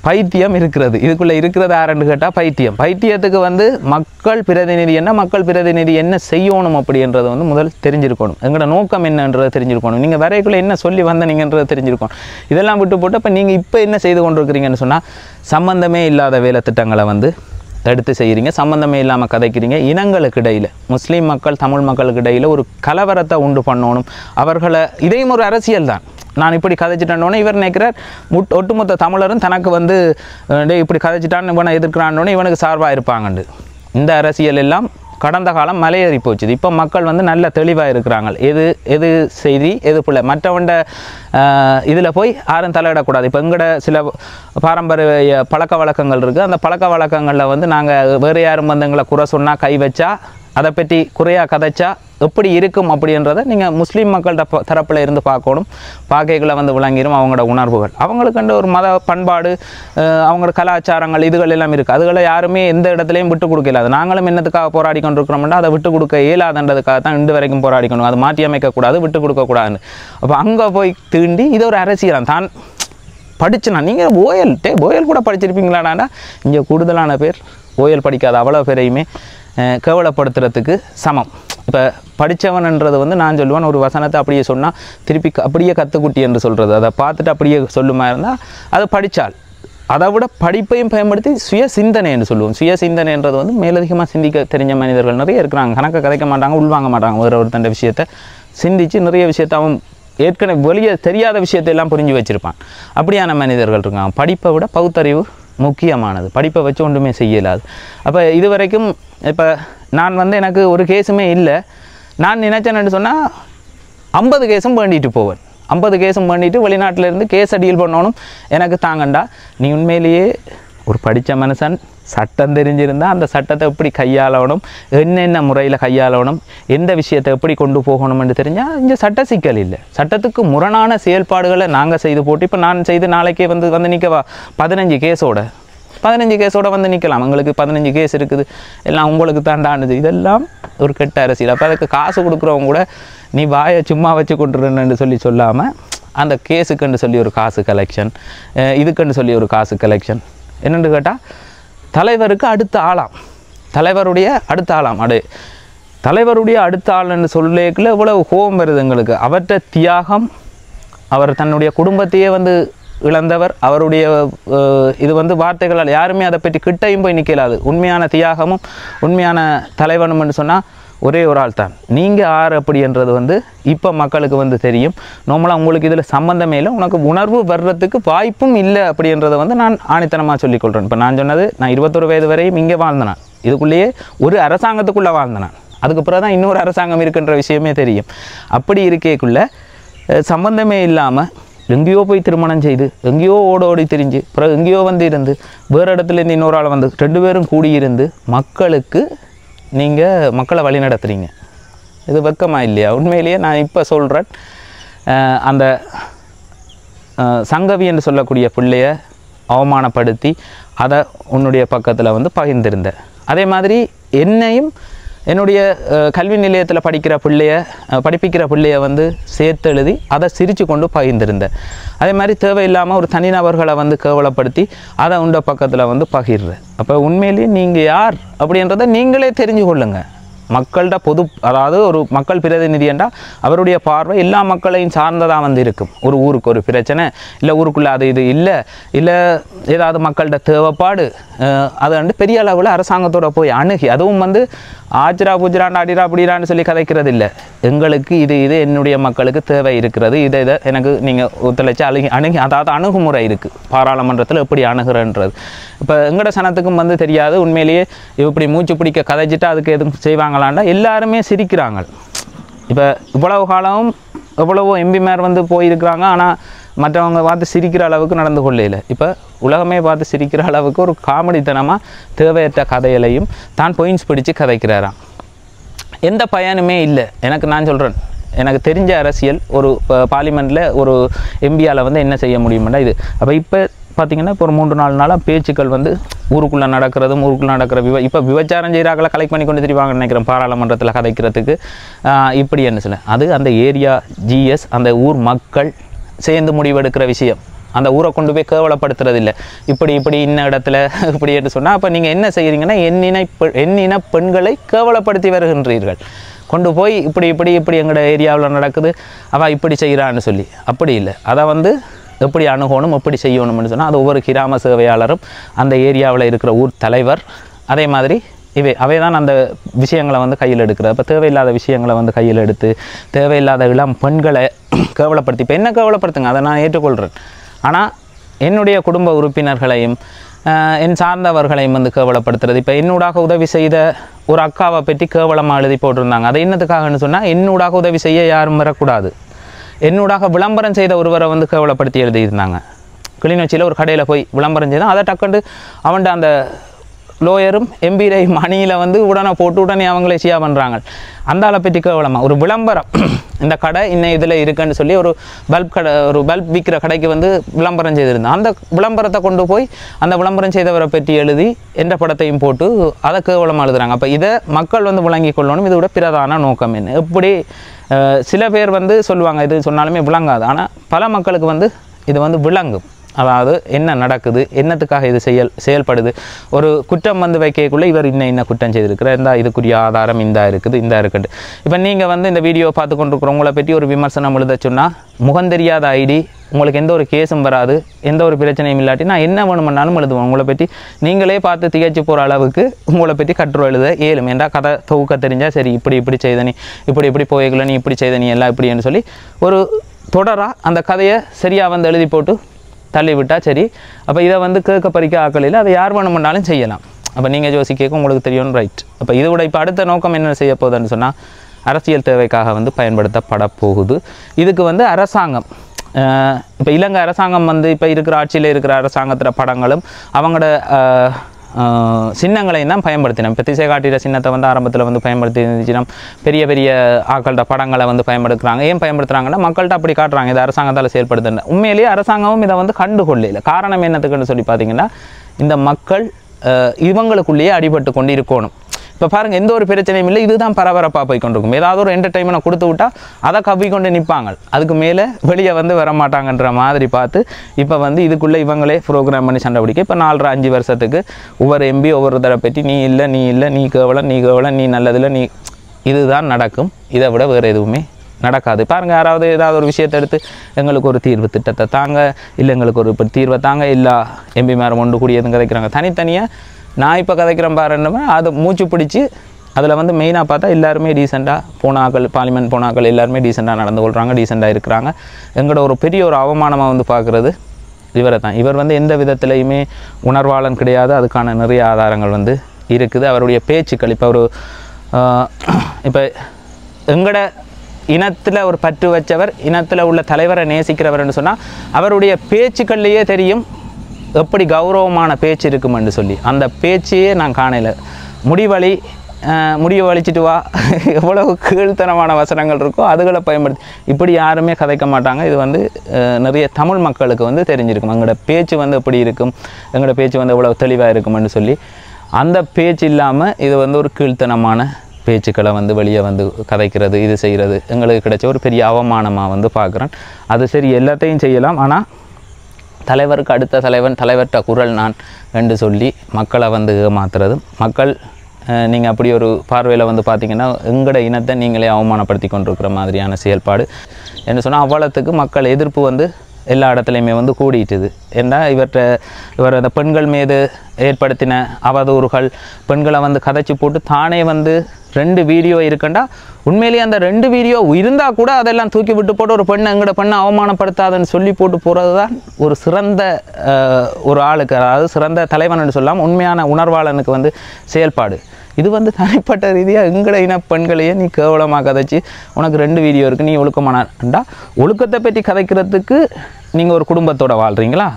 பைத்தியம் இருக்கிறது இதுக்குள்ளே இருக்கிறது யாருன்னு கேட்டால் பைத்தியத்துக்கு வந்து மக்கள் பிரதிநிதி என்ன செய்யணும் அப்படின்றது வந்து முதல் தெரிஞ்சிருக்கணும். எங்களோட நோக்கம் என்னன்றது தெரிஞ்சிருக்கணும். நீங்கள் வரைக்குள்ளே என்ன சொல்லி வந்தீங்கன்றது தெரிஞ்சிருக்கணும். இதெல்லாம் விட்டு போட்டு இப்போ நீங்கள் இப்போ என்ன செய்து கொண்டிருக்கிறீங்கன்னு சொன்னால் சம்பந்தமே இல்லாத வேலை திட்டங்களை வந்து எடுத்து செய்கிறீங்க, சம்பந்தமே இல்லாமல் கதைக்கிறீங்க. இனங்களுக்கு இடையில் முஸ்லீம் மக்கள் தமிழ் மக்களுக்கு இடையில் ஒரு கலவரத்தை உண்டு பண்ணணும். அவர்களை இதையும் ஒரு அரசியல் தான். நான் இப்படி கதைச்சிட்டேன்னொன்னே இவர் நினைக்கிறார் ஒட்டுமொத்த தமிழரும் தனக்கு வந்து இப்படி கதைச்சிட்டான்னு இவனை எதிர்க்கிறான்னொன்னே இவனுக்கு சார்பாக இருப்பாங்கண்டு. இந்த அரசியல் எல்லாம் கடந்த காலம் மலையேறி போச்சுது. இப்போ மக்கள் வந்து நல்ல தெளிவாக இருக்கிறாங்க. எது செய்தி எது பிள்ளை மற்றவண்ட இதில் போய் யாரும் தலையிடக்கூடாது. இப்போ எங்கட சில பாரம்பரிய பழக்க வழக்கங்கள் இருக்குது. அந்த பழக்க வழக்கங்களில் வந்து நாங்கள் வேறு யாரும் வந்து எங்களை குறை சொன்னால் கை வச்சா அதை பற்றி குறையாக கதைச்சா எப்படி இருக்கும் அப்படின்றத நீங்கள் முஸ்லீம் மக்கள்கிட்ட தரப்பில் இருந்து பார்க்கணும். பார்க்கைகளை வந்து விளங்கிடும் அவங்களோட உணர்வுகள். அவங்களுக்கு ஒரு மத பண்பாடு அவங்களோட கலாச்சாரங்கள் இதுகள் எல்லாம் இருக்குது. அதுகளை யாருமே எந்த இடத்துலையும் விட்டு கொடுக்கலாது. நாங்களும் என்னத்துக்காக போராடி கொண்டிருக்கிறோம்னா அதை விட்டு கொடுக்க இயலாதுன்றதுக்காக தான் இன்று வரைக்கும் போராடிக்கணும். அது மாற்றி அமைக்கக்கூடாது, விட்டு கொடுக்கக்கூடாதுன்னு. அப்போ அங்கே போய் தீண்டி இது ஒரு அரசியல் தான் படிச்சுனா நீங்கள் ஓயல் கூட படிச்சிருப்பீங்களாடாண்டா. இங்கே கூடுதலான பேர் ஓயல் படிக்காத அவ்வளோ பேரையுமே கேவலப்படுத்துறதுக்கு சமம். இப்போ படித்தவன்ன்றது வந்து நான் சொல்லுவேன், ஒரு வசனத்தை அப்படியே சொன்னால் திருப்பி அப்படியே கற்றுக்குட்டி என்று சொல்கிறது. அதை பார்த்துட்டு அப்படியே சொல்லுமா இருந்தால் அதை படித்தால் அதை விட படிப்பையும் பயன்படுத்தி சுய சிந்தனை என்று சொல்லுவோம். சுய சிந்தனைன்றது வந்து மேலதிகமாக சிந்திக்க தெரிஞ்ச மனிதர்கள் நிறைய இருக்கிறாங்க. கணக்கை கதைக்க மாட்டாங்க, உள்வாங்க மாட்டாங்க. ஒருத்தண்ட விஷயத்தை சிந்தித்து நிறைய விஷயத்தை அவன் ஏற்கனவே வெளியே தெரியாத விஷயத்தையெல்லாம் புரிஞ்சு வச்சுருப்பான். அப்படியான மனிதர்கள் இருக்காங்க. படிப்பை விட பகுத்தறிவு முக்கியமானது. படிப்பை வச்சு ஒன்றுமே செய்யலாது. அப்போ இது வரைக்கும் இப்போ நான் வந்து எனக்கு ஒரு கேஸுமே இல்லை. நான் நினச்சேன்னு சொன்னால் 50 கேஸும் வேண்டிட்டு போவேன். 50 கேஸும் பண்ணிட்டு வெளிநாட்டில் இருந்து கேஸை டீல் பண்ணணும் எனக்கு தாங்கண்டா. நீ உண்மையிலேயே ஒரு படித்த மனுஷன், சட்டம் தெரிஞ்சிருந்தால் அந்த சட்டத்தை எப்படி கையாளணும், என்னென்ன முறையில் கையாளணும், எந்த விஷயத்தை எப்படி கொண்டு போகணும்னு தெரிஞ்சால் இங்கே சட்ட சிக்கல் இல்லை. சட்டத்துக்கு முரணான செயல்பாடுகளை நாங்கள் செய்து போட்டு இப்போ நான் செய்து நாளைக்கே வந்து நிற்கவா 15 கேஸோட வந்து நிற்கலாம். எங்களுக்கு 15 கேஸ் இருக்குது, எல்லாம் உங்களுக்கு தாண்டானது. இதெல்லாம் ஒரு கெட்ட அரசியல். அப்போ அதுக்கு காசு கொடுக்குறவங்க கூட நீ வாயை சும்மா வச்சு கொண்டுருன்னு சொல்லாமல் அந்த கேஸுக்குன்னு சொல்லி ஒரு காசு கலெக்ஷன், இதுக்குன்னு சொல்லி ஒரு காசு கலெக்ஷன் என்னென்னு கேட்டால் தலைவருக்கு அடுத்த ஆளாம், தலைவருடைய அடுத்த ஆளாம். தலைவருடைய அடுத்த ஆள்னு சொல்லிக்குள்ள இவ்வளவு கோபம் வருது எங்களுக்கு. அவற்றை தியாகம், அவர் தன்னுடைய குடும்பத்தையே வந்து இழந்தவர், அவருடைய இது வந்து வார்த்தைகளால் யாருமே அதை பற்றி கிட்டையும் போய் நிற்கலாது. உண்மையான தியாகமும் உண்மையான தலைவனும்னு சொன்னால் ஒரே ஒரு ஆள் தான். நீங்கள் யார் அப்படின்றது வந்து இப்போ மக்களுக்கு வந்து தெரியும். நார்மலாக உங்களுக்கு இதில் சம்மந்தமே இல்லை, உனக்கு உணர்வு வர்றதுக்கு வாய்ப்பும் இல்லை அப்படின்றத வந்து நான் ஆணித்தனமாக சொல்லிக்கொள்கிறேன். இப்போ நான் சொன்னது, நான் 21 வயது வரையும் இங்கே வாழ்ந்தேன், இதுக்குள்ளேயே ஒரு அரசாங்கத்துக்குள்ளே வாழ்ந்தேன். அதுக்கு பிறகு தான் இன்னொரு அரசாங்கம் இருக்குன்ற விஷயமே தெரியும். அப்படி இருக்கேக்குள்ளே சம்பந்தமே இல்லாமல் எங்கேயோ போய் திருமணம் செய்து எங்கேயோ ஓடி திரிஞ்சு பிறகு எங்கேயோ வந்து இருந்து வேறு இடத்துலேருந்து இன்னொரு ஆள் வந்து 2 பேரும் கூடியிருந்து மக்களுக்கு நீங்கள் மக்களை வழி நடத்துகிறீங்க. இது வெக்கமாக இல்லையா? உண்மையிலேயே நான் இப்போ சொல்கிறேன், அந்த சங்கவி என்று சொல்லக்கூடிய பிள்ளைய அவமானப்படுத்தி அதை உன்னுடைய பக்கத்தில் வந்து பகிர்ந்திருந்த. அதே மாதிரி என்னையும் என்னுடைய கல்வி நிலையத்தில் படிப்பிக்கிற பிள்ளைய வந்து சேர்த்து எழுதி அதை சிரித்து கொண்டு பகிர்ந்திருந்த. அதே மாதிரி தேவையில்லாமல் ஒரு தனிநபர்களை வந்து கேவலப்படுத்தி அதை உண்ட பக்கத்தில் வந்து பகிர்ற. அப்போ உண்மையிலேயே நீங்கள் யார் அப்படின்றத நீங்களே தெரிஞ்சு கொள்ளுங்கள். மக்கள்கிட்ட அதாவது ஒரு மக்கள் பிரதிநிதி என்றால் அவருடைய பார்வை எல்லா மக்களையும் சார்ந்ததாக வந்து இருக்கும். ஒரு ஊருக்கு ஒரு பிரச்சனை இல்லை, ஊருக்குள்ளே அது இது இல்லை ஏதாவது மக்கள்கிட்ட தேவைப்பாடு அது வந்து பெரிய அளவில் அரசாங்கத்தோட போய் அணுகி, அதுவும் வந்து ஆஜரா பூஜராண்டா அடிரா அப்படிரான்னு சொல்லி கதைக்கிறது இல்லை. எங்களுக்கு இது என்னுடைய மக்களுக்கு தேவை இருக்கிறது, இதை எனக்கு நீங்கள் ஒத்துழைச்சி அணுகி அதாவது அணுகுமுறை இருக்குது பாராளுமன்றத்தில் எப்படி அணுகிறன்றது. இப்போ எங்கட சனத்துக்கும் வந்து தெரியாது. உண்மையிலேயே இப்படி மூச்சு பிடிக்க கதைச்சிட்டு அதுக்கு எதுவும் செய்வாங்களாண்டா எல்லாருமே சிரிக்கிறாங்க. இப்போ இவ்வளவு காலம் எவ்வளவோ எம்பிமார் வந்து போயிருக்கிறாங்க, ஆனால் மற்றவங்க பார்த்து சிரிக்கிற அளவுக்கு நடந்து கொள்ளையில். இப்போ உலகமே பார்த்து சிரிக்கிற அளவுக்கு ஒரு காமெடித்தனமாக தேவையற்ற கதைகளையும் தான் பாயிண்ட்ஸ் பிடிச்சு கதைக்கிறாராம். எந்த பயனுமே இல்லை. நான் சொல்கிறேன், எனக்கு தெரிஞ்ச அரசியல் ஒரு பார்லிமெண்ட்டில் ஒரு எம்பியால் வந்து என்ன செய்ய முடியுமெண்டா இது. அப்போ இப்போ பார்த்திங்கன்னா இப்போ ஒரு 3-4 நாளாக பேச்சுக்கள் வந்து ஊருக்குள்ளே நடக்கிறதும் ஊருக்குள்ளே நடக்கிற இப்போ விபச்சாரம் செய்கிறாக்களை கலெக்ட் பண்ணி கொண்டு தெரிவாங்கன்னு நினைக்கிறேன் பாராளுமன்றத்தில் கதைக்கிறதுக்கு. இப்படி என்ன சொல்ல, அது அந்த ஏரியா ஜிஎஸ் அந்த ஊர் மக்கள் சேர்ந்து முடிவெடுக்கிற விஷயம். அந்த ஊரை கொண்டு போய் கேவலப்படுத்துறது இல்லை. இப்படி இன்ன இடத்துல இப்படி என்று சொன்னால் அப்போ நீங்கள் என்ன செய்கிறீங்கன்னா எண்ணின பெண்களை கேவலப்படுத்தி வருகின்றீர்கள். கொண்டு போய் இப்படி எங்களோட ஏரியாவில் நடக்குது, அவள் இப்படி செய்கிறான்னு சொல்லி. அப்படி இல்லை, அதை வந்து எப்படி அணுகணும் எப்படி செய்யணும்னு சொன்னால் அது ஒவ்வொரு கிராம சேவையாளரும் அந்த ஏரியாவில் இருக்கிற ஊர் தலைவர் அதே மாதிரி அவை தான் அந்த விஷயங்களை வந்து கையில் எடுக்கிறது. அப்போ தேவையில்லாத விஷயங்களை வந்து கையில் எடுத்து தேவையில்லாத இளம் பெண்களை கேவலப்படுத்தி, இப்போ என்ன கேவலப்படுத்துங்க அதை நான் ஏற்றுக்கொள்கிறேன். ஆனால் என்னுடைய குடும்ப உறுப்பினர்களையும் என் சார்ந்தவர்களையும் வந்து கேவலப்படுத்துறது. இப்போ என்னூடாக உதவி செய்த ஒரு அக்காவை பற்றி கேவலமாக எழுதி போட்டிருந்தாங்க. அதை என்னத்துக்காகன்னு சொன்னால் என்னூடாக உதவி செய்ய யாரும் வரக்கூடாது. என்னூடாக விளம்பரம் செய்த ஒருவரை வந்து கேவலப்படுத்தி எழுதியிருந்தாங்க. கிளிநொச்சியில் ஒரு கடையில் போய் விளம்பரம் செய்தான். அதை டக்குண்டு அவன்ட அந்த லோயரும் எம்பிரை மணியில் வந்து உடனே அவங்களே சியா பண்ணுறாங்க. அந்த ஆளை பற்றி கேவலமாக ஒரு விளம்பரம், இந்த கடை இன்னும் இதில் இருக்குன்னு சொல்லி ஒரு பல்ப் விற்கிற கடைக்கு வந்து விளம்பரம் செய்திருந்தேன். அந்த விளம்பரத்தை கொண்டு போய் அந்த விளம்பரம் செய்தவரை பற்றி எழுதி எந்த படத்தையும் போட்டு அதை கேவலமாக எழுதுகிறாங்க. அப்போ இதை மக்கள் வந்து விளங்கி கொள்ளணும். இதோட பிரதான நோக்கம் என்ன? எப்படி சில பேர் வந்து சொல்லுவாங்க இது சொன்னாலுமே விளங்காது, ஆனால் பல மக்களுக்கு வந்து இது வந்து விளங்கும். அதாவது என்ன நடக்குது, என்னத்துக்காக இது செயல்படுது. ஒரு குற்றம் வந்து வைக்கக்குள்ளே இவர் இன்ன குற்றம் செய்திருக்கிறார், இந்த இதுக்குரிய ஆதாரம் இந்த இருக்குண்டு. இப்போ நீங்கள் வந்து இந்த வீடியோ பார்த்து கொண்டிருக்கிறவங்களை பற்றி ஒரு விமர்சனம் எழுத சொன்னால் முகந்தெரியாத ஐடி, உங்களுக்கு எந்த ஒரு கேஸும் வராது, எந்த ஒரு பிரச்சனையும் இல்லாட்டி நான் என்ன வேணுமென்னாலும் எழுதுவேன். உங்களை பற்றி நீங்களே பார்த்து திகைச்சு போகிற அளவுக்கு உங்களை பற்றி கட்டுரை எழுத ஏழும். ஏண்டா கதை தொகுக்க தெரிஞ்சால் சரி, இப்படி செய்த நீ இப்படி போய்க்கல, நீ இப்படி செய்த நீ எல்லாம் இப்படின்னு சொல்லி ஒரு தொடராக அந்த கதையை சரியாக வந்து எழுதி போட்டு தள்ளிவிட்டால் சரி. அப்போ இதை வந்து கேட்க பறிக்க ஆக்கலையில் அதை யார் வேணுமென்னாலும் செய்யலாம். அப்போ நீங்கள் யோசிக்க உங்களுக்கு தெரியும், ரைட். அப்போ இதோட இப்போ அடுத்த நோக்கம் என்ன செய்ய போகுதுன்னு சொன்னால் அரசியல் தேவைக்காக வந்து பயன்படுத்தப்பட போகுது. இதுக்கு வந்து அரசாங்கம் இப்போ இலங்கை அரசாங்கம் வந்து இப்போ இருக்கிற ஆட்சியில் இருக்கிற அரசாங்கத்தில் படங்களும் அவங்களோட சின்னங்களையும் தான் பயன்படுத்தினோம். இப்போ திசை காட்டிற சின்னத்தை வந்து ஆரம்பத்தில் வந்து பயன்படுத்தி இருந்துச்சுன்னா பெரிய பெரிய ஆக்கள்கிட்ட படங்களை வந்து பயன்படுத்துகிறாங்க. ஏன் பயன்படுத்துகிறாங்கன்னா மக்கள்கிட்ட அப்படி காட்டுறாங்க இது அரசாங்கத்தால் செயல்படுத்துன்னு. உண்மையிலேயே அரசாங்கமும் இதை வந்து கண்டுகொள்ளல. காரணம் என்னத்துக்குன்னு சொல்லி பார்த்தீங்கன்னா இந்த மக்கள் இவங்களுக்குள்ளேயே அடிபட்டு கொண்டு இருக்கணும். இப்போ பாருங்கள் எந்த ஒரு பிரச்சனையும் இல்லை, இதுதான் பரபரப்பாக போய் கொண்டிருக்கும். ஏதாவது ஒரு என்டர்டைன்மெண்ட்டை கொடுத்து விட்டால் அதை கவ்விக்கொண்டு நிற்பாங்க, அதுக்கு மேலே வெளியே வந்து வரமாட்டாங்கன்ற மாதிரி பார்த்து இப்போ வந்து இதுக்குள்ளே இவங்களே ப்ரோக்ராம் பண்ணி சண்டை பிடிக்க இப்போ 4-5 வருஷத்துக்கு ஒவ்வொரு எம்பி ஒவ்வொரு தடவை பற்றி நீ இல்லை நீ கேவலம் நீ நல்லதில்லை நீ இதுதான் நடக்கும். இதை விட வேறு எதுவுமே நடக்காது. பாருங்கள் யாராவது ஏதாவது ஒரு விஷயத்தை எடுத்து எங்களுக்கு ஒரு தீர்வு திட்டத்தை தாங்க, இல்லை எங்களுக்கு ஒரு இப்போ தீர்வை தாங்க, இல்லை எம்பி மேரம் ஒன்று கூடியதுன்னு கதைக்கிறாங்க. தனித்தனியாக நான் இப்போ கதைக்கிறேன் பாருன்னு அதை மூச்சு பிடிச்சி அதில் வந்து மெயினாக பார்த்தா எல்லாருமே டீசெண்டாக போனாக்கள் பார்லிமெண்ட் போனாக்கள் எல்லாருமே டீசெண்டாக நடந்து கொள்கிறாங்க, டீசெண்டாக இருக்கிறாங்க. எங்களோட ஒரு பெரிய ஒரு அவமானமாக வந்து பார்க்குறது இவரை தான். இவர் வந்து எந்த விதத்துலையுமே உணர்வாளன் கிடையாது. அதுக்கான நிறைய ஆதாரங்கள் வந்து இருக்குது. அவருடைய பேச்சுக்கள் இப்போ எங்களோட இனத்தில் ஒரு பற்று வச்சவர், இனத்தில் உள்ள தலைவரை நேசிக்கிறவர்னு சொன்னால் அவருடைய பேச்சுக்கள்லேயே தெரியும் எப்படி கௌரவமான பேச்சு இருக்குமென்று சொல்லி. அந்த பேச்சையே நான் காணல. முடிவை வலிச்சிட்டு வா எவ்வளவு கீழ்த்தனமான வசனங்கள் இருக்கோ அதுகளை பயன்படுத்தி இப்படி யாருமே கதைக்க மாட்டாங்க. இது வந்து நிறைய தமிழ் மக்களுக்கு வந்து தெரிஞ்சிருக்கும் எங்களோட பேச்சு வந்து எப்படி இருக்கும், எங்களோட பேச்சு வந்து எவ்வளோ தெளிவாக இருக்குமென்னு சொல்லி. அந்த பேச்சு இல்லாமல் இது வந்து ஒரு கீழ்த்தனமான பேச்சுக்களை வந்து வெளியே வந்து கதைக்கிறது, இது செய்கிறது எங்களுக்கு கிடைச்ச ஒரு பெரிய அவமானமாக வந்து பார்க்குறேன். அது சரி, எல்லாத்தையும் செய்யலாம், ஆனால் தலைவருக்கு அடுத்த தலைவர்கிட்ட குரல் நான் என்று சொல்லி மக்களை வந்து ஏமாத்துறது. மக்கள் நீங்கள் அப்படி ஒரு பார்வையில் வந்து பார்த்திங்கன்னா எங்களோட இனத்தை நீங்களே அவமானப்படுத்தி கொண்டிருக்கிற மாதிரியான செயல்பாடு என்ன சொன்னால் அவ்வளோத்துக்கு மக்கள் எதிர்ப்பு வந்து எல்லா இடத்துலையுமே வந்து கூடிட்டுது. ஏன்னா இவர் அந்த பெண்கள் மீது ஏற்படுத்தின அவதூறுகள், பெண்களை வந்து கதைச்சி போட்டு தானே வந்து 2 வீடியோ இருக்குண்டா உண்மையிலேயே அந்த 2 வீடியோ இருந்தால் கூட அதெல்லாம் தூக்கி விட்டு போட்டு ஒரு பெண்ணை எங்களோட பெண்ணை அவமானப்படுத்தாதுன்னு சொல்லி போட்டு போகிறது தான் ஒரு சிறந்த ஒரு ஆளுக்கு, அதாவது சிறந்த தலைவன் சொல்லாமல் உண்மையான உணர்வாளனுக்கு வந்து செயல்பாடு. இது வந்து தனிப்பட்ட ரீதியாக எங்களோட இன பெண்களையே நீ கேவலமாக கதைச்சி உனக்கு 2 வீடியோ இருக்குது, நீ ஒழுக்கமானண்டா. ஒழுக்கத்தை பற்றி கதைக்கிறதுக்கு நீங்கள் ஒரு குடும்பத்தோடு வாழ்கிறீங்களா?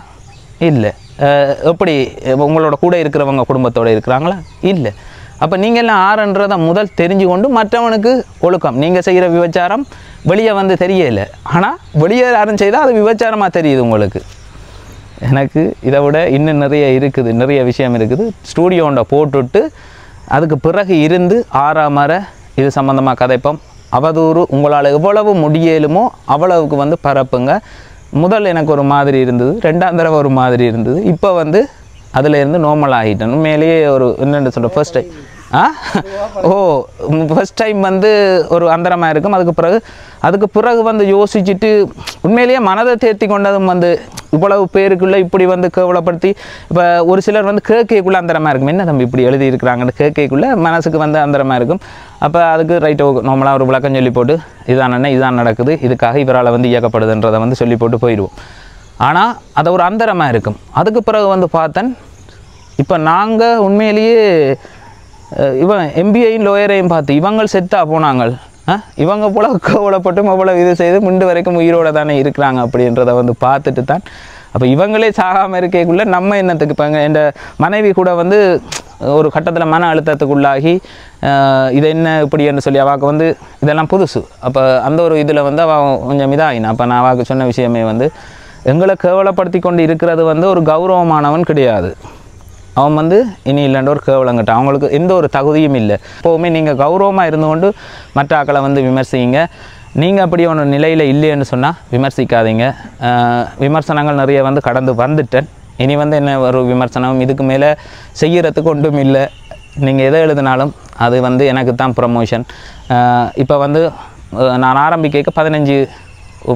இல்லை. எப்படி உங்களோட கூட இருக்கிறவங்க குடும்பத்தோடு இருக்கிறாங்களா? இல்லை. அப்போ நீங்கள் எல்லாம் ஆறுன்றதை முதல் தெரிஞ்சு கொண்டு மற்றவனுக்கு ஒழுக்கம். நீங்கள் செய்கிற விபச்சாரம் வெளியே வந்து தெரியலை, ஆனால் வெளியே யாரும் செய்தால் அது விபச்சாரமாக தெரியுது உங்களுக்கு. எனக்கு இதை விட இன்னும் நிறைய விஷயம் இருக்குது. ஸ்டூடியோண்ட போட்டுவிட்டு அதுக்கு பிறகு இருந்து ஆறாமற இது சம்மந்தமாக கதைப்போம். அவதூறு உங்களால் எவ்வளவு முடியலுமோ அவ்வளவுக்கு வந்து பரப்புங்க. முதல் எனக்கு ஒரு மாதிரி இருந்தது, 2ஆம் தடவை ஒரு மாதிரி இருந்தது, இப்போ வந்து அதில் இருந்து நார்மல் ஆகிட்டேன். உண்மையிலேயே ஒரு என்னென்னு சொல்கிறேன் ஃபர்ஸ்ட் டைம் ஃபர்ஸ்ட் டைம் வந்து ஒரு அந்தரமாக இருக்கும். அதுக்கு பிறகு வந்து யோசிச்சுட்டு உண்மையிலேயே மனதை தேர்த்தி கொண்டதும் வந்து இவ்வளவு பேருக்குள்ளே இப்படி வந்து கேவலப்படுத்தி இப்போ ஒரு சிலர் வந்து கேட்கக்குள்ளே அந்தரமாக இருக்கும். என்ன தம்பி இப்படி எழுதி இருக்கிறாங்கன்னு கேட்கக்குள்ளே மனசுக்கு வந்து அந்தரமாக இருக்கும். அப்போ அதுக்கு ரைட்டோ நார்மலாக ஒரு விளக்கம் சொல்லி போட்டு இதான் நடக்குது, இதுக்காக இவரால் வந்து இயக்கப்படுதுன்றதை வந்து சொல்லி போட்டு போயிடுவோம். ஆனால் அது ஒரு அந்தரமாக இருக்கும். அதுக்கு பிறகு வந்து பார்த்தேன் இப்போ நாங்கள் உண்மையிலேயே இவன் எம்பிஐயும் லோயரையும் பார்த்து இவங்க செத்தாக போனாங்க, இவங்க போல கேவலப்பட்டும் அவ்வளோ இது செய்து முண்டு வரைக்கும் உயிரோடு தானே இருக்கிறாங்க அப்படின்றத வந்து பார்த்துட்டு தான் அப்போ இவங்களே சாகாமல் இருக்கக்குள்ளே நம்ம என்னத்துக்கு இப்போ என் மனைவி கூட வந்து ஒரு கட்டத்தில் மன அழுத்தத்துக்குள்ளாகி இது என்ன இப்படி என்று சொல்லி அவாக்கு வந்து இதெல்லாம் புதுசு. அப்போ அந்த ஒரு இதில் வந்து அவள் கொஞ்சம் இதாகினா அப்போ நான் அவாக்கு சொன்ன விஷயமே வந்து எங்களை கேவலப்படுத்தி கொண்டு இருக்கிறது வந்து ஒரு கௌரவமானவன் கிடையாது. அவன் வந்து இனி இல்லைன்ற ஒரு கேவலங்கிட்ட அவங்களுக்கு எந்த ஒரு தகுதியும் இல்லை. எப்போவுமே நீங்கள் கௌரவமாக இருந்து கொண்டு மற்ற ஆக்களை வந்து விமர்சிங்க. நீங்கள் அப்படி ஒன்று நிலையில் இல்லைன்னு சொன்னால் விமர்சிக்காதீங்க. விமர்சனங்கள் நிறைய வந்து கடந்து வந்துட்டேன். இனி வந்து என்ன ஒரு விமர்சனம் இதுக்கு மேலே செய்கிறதுக்கு ஒன்றும் இல்லை. நீங்கள் எதை எழுதினாலும் அது வந்து எனக்கு தான் ப்ரமோஷன். இப்போ வந்து நான் ஆரம்பிக்க 15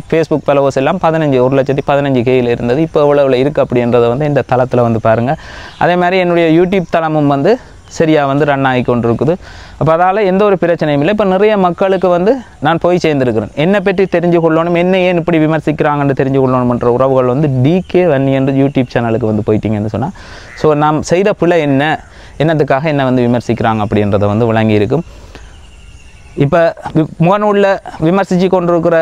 ஃபேஸ்புக் ஃபாலோவர்ஸ் எல்லாம் 1,15,000 இருந்தது. இப்போ எவ்வளோ இருக்குது அப்படின்றத வந்து இந்த தளத்தில் வந்து பாருங்கள். அதே மாதிரி என்னுடைய யூடியூப் தளமும் வந்து சரியாக வந்து ரன் ஆகி கொண்டு இருக்குது. அப்போ அதால் எந்த ஒரு பிரச்சனையும் இல்லை. இப்போ நிறைய மக்களுக்கு வந்து நான் போய் சேர்ந்துருக்கிறேன். என்னை பற்றி தெரிஞ்சு கொள்ளணும், என்ன ஏன் இப்படி விமர்சிக்கிறாங்கன்னு தெரிஞ்சு கொள்ளணும்ன்ற உறவுகள் வந்து DK வன்னி என்ற யூடியூப் சேனலுக்கு வந்து போயிட்டீங்கன்னு சொன்னால் ஸோ நாம் செய்த பிள்ளை என்னத்துக்காக என்ன வந்து விமர்சிக்கிறாங்க அப்படின்றத வந்து விளங்கி இருக்கும். இப்போ முகநூலில் விமர்சித்து கொண்டிருக்கிற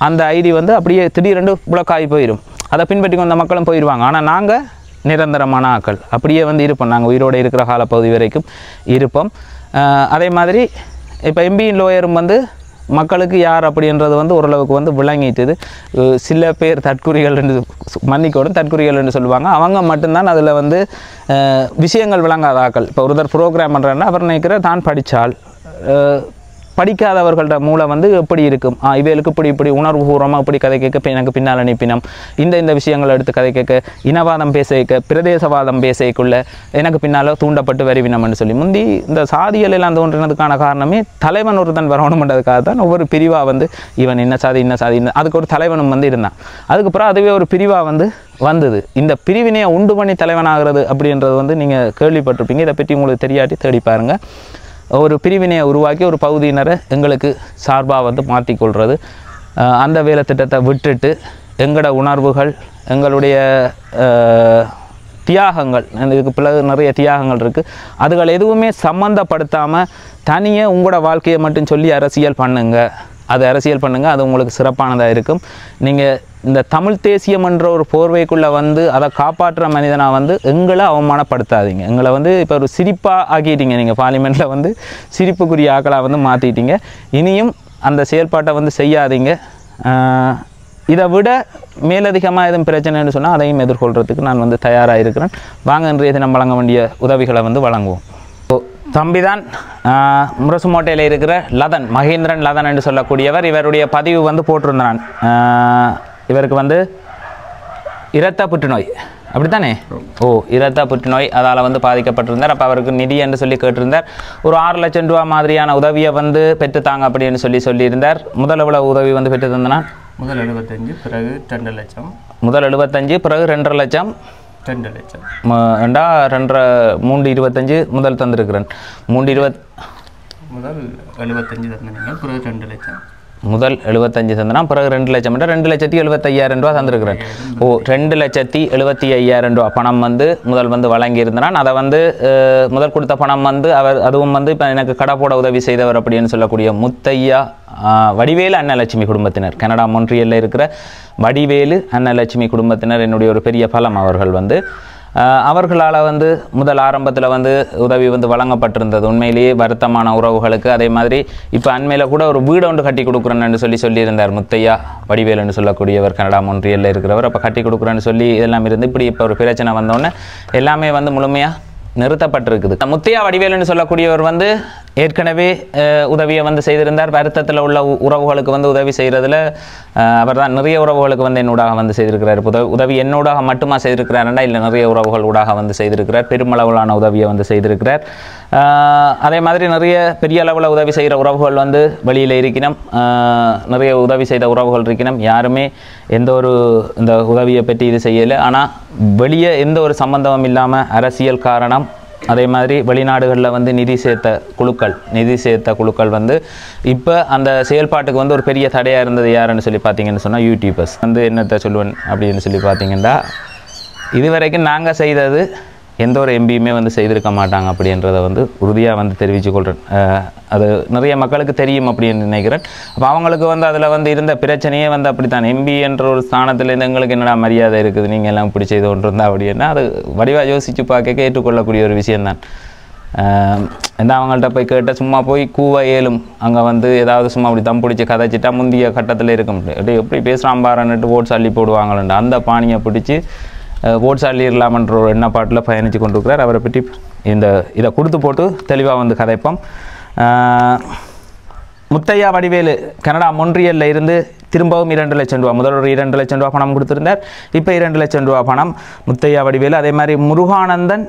அந்த ஐடி வந்து அப்படியே திடீரென்று பிளாக் ஆகி போயிடும். அதை பின்பற்றி வந்த மக்களும் போயிடுவாங்க. ஆனால் நாங்கள் நிரந்தரமான ஆக்கள் அப்படியே வந்து இருப்போம். நாங்கள் உயிரோடு இருக்கிற காலப்பகுதி வரைக்கும் இருப்போம். அதே மாதிரி இப்போ எம்பியின் லோயரும் வந்து மக்களுக்கு யார் அப்படின்றது வந்து ஓரளவுக்கு வந்து விளங்கிட்டுது. சில பேர் தற்குறிகள் என்று மன்னிக்கோடும் தற்குறிகள் என்று சொல்லுவாங்க. அவங்க மட்டும்தான் அதில் வந்து விஷயங்கள் விளங்காத ஆக்கள். இப்போ ஒருத்தர் ப்ரோக்ராம் பண்ணுறாருன்னா அவர் நினைக்கிற தான் படித்தால் படிக்காதவர்களோட மூளை வந்து எப்படி இருக்கும், இவைகளுக்கு இப்படி உணர்வுபூர்வமாக இப்படி கதை கேட்க எனக்கு பின்னால் அனுப்பினோம், இந்த விஷயங்களை எடுத்து கதை கேட்க இனவாதம் பேச வைக்க பிரதேசவாதம் பேசக்குள்ள எனக்கு பின்னால் தூண்டப்பட்டு வருவினம்னு சொல்லி முந்தி இந்த சாதிகள் எல்லாம் தோன்றினதுக்கான காரணமே தலைவன் ஒருத்தன் வரணும்ன்றதுக்காக தான் ஒவ்வொரு பிரிவாக வந்து இவன் என்ன சாதி அதுக்கு ஒரு தலைவனும் வந்து இருந்தான். அதுக்கப்புறம் அதுவே ஒரு பிரிவாக வந்து வந்தது. இந்த பிரிவினையை உண்டு பண்ணி தலைவனாகிறது அப்படின்றது வந்து நீங்கள் கேள்விப்பட்டிருப்பீங்க. இதை பற்றி உங்களுக்கு தெரியாட்டி தேடி பாருங்கள். ஒரு பிரிவினையை உருவாக்கி ஒரு பகுதியினரை எங்களுக்கு சார்பாக வந்து மாற்றிக்கொள்வது, அந்த வேலை திட்டத்தை விட்டுட்டு எங்களோட உணர்வுகள் எங்களுடைய தியாகங்கள், இதுக்கு பிறகு நிறைய தியாகங்கள் இருக்குது, அதுகள் எதுவுமே சம்மந்தப்படுத்தாமல் தனியாக உங்களோட வாழ்க்கையை மட்டும் சொல்லி அரசியல் பண்ணுங்கள். அது உங்களுக்கு சிறப்பானதாக இருக்கும். நீங்கள் இந்த தமிழ் தேசியம் என்ற ஒரு போர்வைக்குள்ளே வந்து அதை காப்பாற்றுற மனிதனாக வந்து எங்களை அவமானப்படுத்தாதீங்க. எங்களை வந்து இப்போ ஒரு சிரிப்பாக ஆக்கிட்டீங்க. நீங்கள் பார்லிமெண்ட்டில் வந்து சிரிப்புக்குரிய ஆக்களாக வந்து மாற்றிட்டீங்க. இனியும் அந்த செயல்பாட்டை வந்து செய்யாதீங்க. இதை விட மேலதிகமாக எதுவும் பிரச்சனைன்னு சொன்னால் அதையும் எதிர்கொள்கிறதுக்கு நான் வந்து தயாராக இருக்கிறேன். வாங்க இன்றைய தினம் வழங்க வேண்டிய உதவிகளை வந்து வழங்குவோம். தம்பிதான் முரசுமோட்டையில் இருக்கிற லதன், மகேந்திரன் லதன் என்று சொல்லக்கூடியவர். இவருடைய பதிவு வந்து போட்டிருந்தான். இவருக்கு வந்து இரத்த புற்றுநோய், அப்படித்தானே? இரத்த புற்றுநோய், அதால் வந்து பாதிக்கப்பட்டிருந்தார். அப்போ அவருக்கு நிதி என்று சொல்லி கேட்டிருந்தார். ஒரு 6 லட்சம் ரூபா மாதிரியான உதவியை வந்து பெற்றுத்தாங்க அப்படின்னு சொல்லியிருந்தார். முதல் எவ்வளவு உதவி வந்து பெற்று தந்தனா? முதல் 75, பிறகு 2 லட்சம். முதல் 75, பிறகு 2.5 லட்சம். 2 லட்சம் 3.25 முதல் தந்திருக்கிறேன். 3.20 முதல் 75 தந்தீங்க, பிறகு 2 லட்சம். முதல் 75 தந்தனா, பிறகு 2 லட்சம், 2,75,000 ரூபா தந்திருக்கிறேன். 2,75,000 ரூபா பணம் வந்து முதல் வந்து வழங்கியிருந்தான். அதை வந்து முதல் கொடுத்த பணம் வந்து அவர் அதுவும் வந்து இப்போ எனக்கு கடை போட உதவி செய்தவர் அப்படின்னு சொல்லக்கூடிய முத்தையா வடிவேலு அன்னலட்சுமி குடும்பத்தினர், கனடா மொன்ட்ரியலில் இருக்கிற வடிவேலு அன்னலட்சுமி குடும்பத்தினர் என்னுடைய ஒரு பெரிய பலம். அவர்கள் வந்து அவர்களால் வந்து முதல் ஆரம்பத்தில் வந்து உதவி வந்து வழங்கப்பட்டிருந்தது. உண்மையிலேயே வருத்தமான உறவுகளுக்கு. அதே மாதிரி இப்போ அண்மையில் கூட ஒரு வீடு ஒன்று கட்டி கொடுக்குறேன்னு சொல்லியிருந்தார் முத்தையா வடிவேலுன்னு சொல்லக்கூடியவர், கனடா மொன்ட்ரியலில் இருக்கிறவர். அப்போ கட்டி கொடுக்குறேன்னு சொல்லி இதெல்லாம் இருந்து இப்படி இப்போ ஒரு பிரச்சனை வந்தோடனே எல்லாமே வந்து முழுமையாக நிறுத்தப்பட்டிருக்குது. முத்தையா வடிவேலுன்னு சொல்லக்கூடியவர் வந்து ஏற்கனவே உதவியை வந்து செய்திருந்தார். வருத்தத்தில் உள்ள உறவுகளுக்கு வந்து உதவி செய்கிறதுல அவர் தான் நிறைய உறவுகளுக்கு வந்து என்னூடாக வந்து செய்திருக்கிறார். உதவி என்னூடாக மட்டுமா செய்திருக்கிறாருண்டா இல்லை, நிறைய உறவுகள் ஊடாக வந்து செய்திருக்கிறார். பெருமளவிலான உதவியை வந்து செய்திருக்கிறார். அதே மாதிரி நிறைய பெரிய அளவில் உதவி செய்கிற உறவுகள் வந்து வெளியில் இருக்கணும். நிறைய உதவி செய்த உறவுகள் இருக்கணும். யாருமே எந்த ஒரு இந்த உதவியை பற்றி இது செய்யலை. ஆனால் வெளியே எந்த ஒரு சம்பந்தமும் இல்லாமல் அரசியல் காரணம், அதே மாதிரி வெளிநாடுகளில் வந்து நிதி சேர்த்த குழுக்கள் வந்து இப்போ அந்த செயல்பாட்டுக்கு வந்து ஒரு பெரிய தடையாக இருந்தது யாருன்னு சொல்லி பார்த்தீங்கன்னு சொன்னால் யூடியூபர்ஸ் வந்து என்னத்தை சொல்லுவேன் அப்படின்னு சொல்லி பார்த்தீங்கன்னா, இதுவரைக்கும் நாங்கள் செய்தது எந்த ஒரு எம்பியுமே வந்து செய்திருக்க மாட்டாங்க அப்படின்றத வந்து உறுதியாக வந்து தெரிவித்துக்கொள்கிறேன். அது நிறைய மக்களுக்கு தெரியும் அப்படின்னு நினைக்கிறேன். அப்போ அவங்களுக்கு வந்து அதில் வந்து இருந்த பிரச்சனையே வந்து அப்படித்தான். எம்பி என்ற ஒரு ஸ்தானத்துலேருந்து எங்களுக்கு என்னடா மரியாதை இருக்குது, நீங்கள் எல்லாம் இப்படி செய்து கொண்டு இருந்தால் அப்படின்னா அது வடிவாக யோசித்து பார்க்க ஏற்றுக்கொள்ளக்கூடிய ஒரு விஷயந்தான். எந்த அவங்கள்ட்ட போய் கேட்டால் சும்மா போய் கூவ ஏலும், அங்கே வந்து ஏதாவது சும்மா அப்படி தம் பிடிச்சி கதைச்சிட்டா முந்தைய கட்டத்தில் இருக்க முடியும். அப்படியே எப்படி பேசுகிறான் பாருன்னுட்டு ஓட்ஸ் அள்ளி போடுவாங்களேன்ட்டு அந்த பாணியை பிடிச்சி ஓட்ஸ் அள்ளிடலாமன்ற ஒரு எண்ணப்பாட்டில் பயணித்து கொண்டிருக்கிறார். அவரை பற்றி இதை கொடுத்து போட்டு தெளிவாக வந்து கதைப்போம். முத்தையா வடிவேலு கனடா மொன்ட்ரியலில் இருந்து திரும்பவும் 2 லட்சம் ரூபா, முதல் ஒரு 2 லட்சம் ரூபா பணம் கொடுத்துருந்தார். இப்போ 2 லட்சம் ரூபா பணம் முத்தையா வடிவேலு. அதே மாதிரி முருகானந்தன்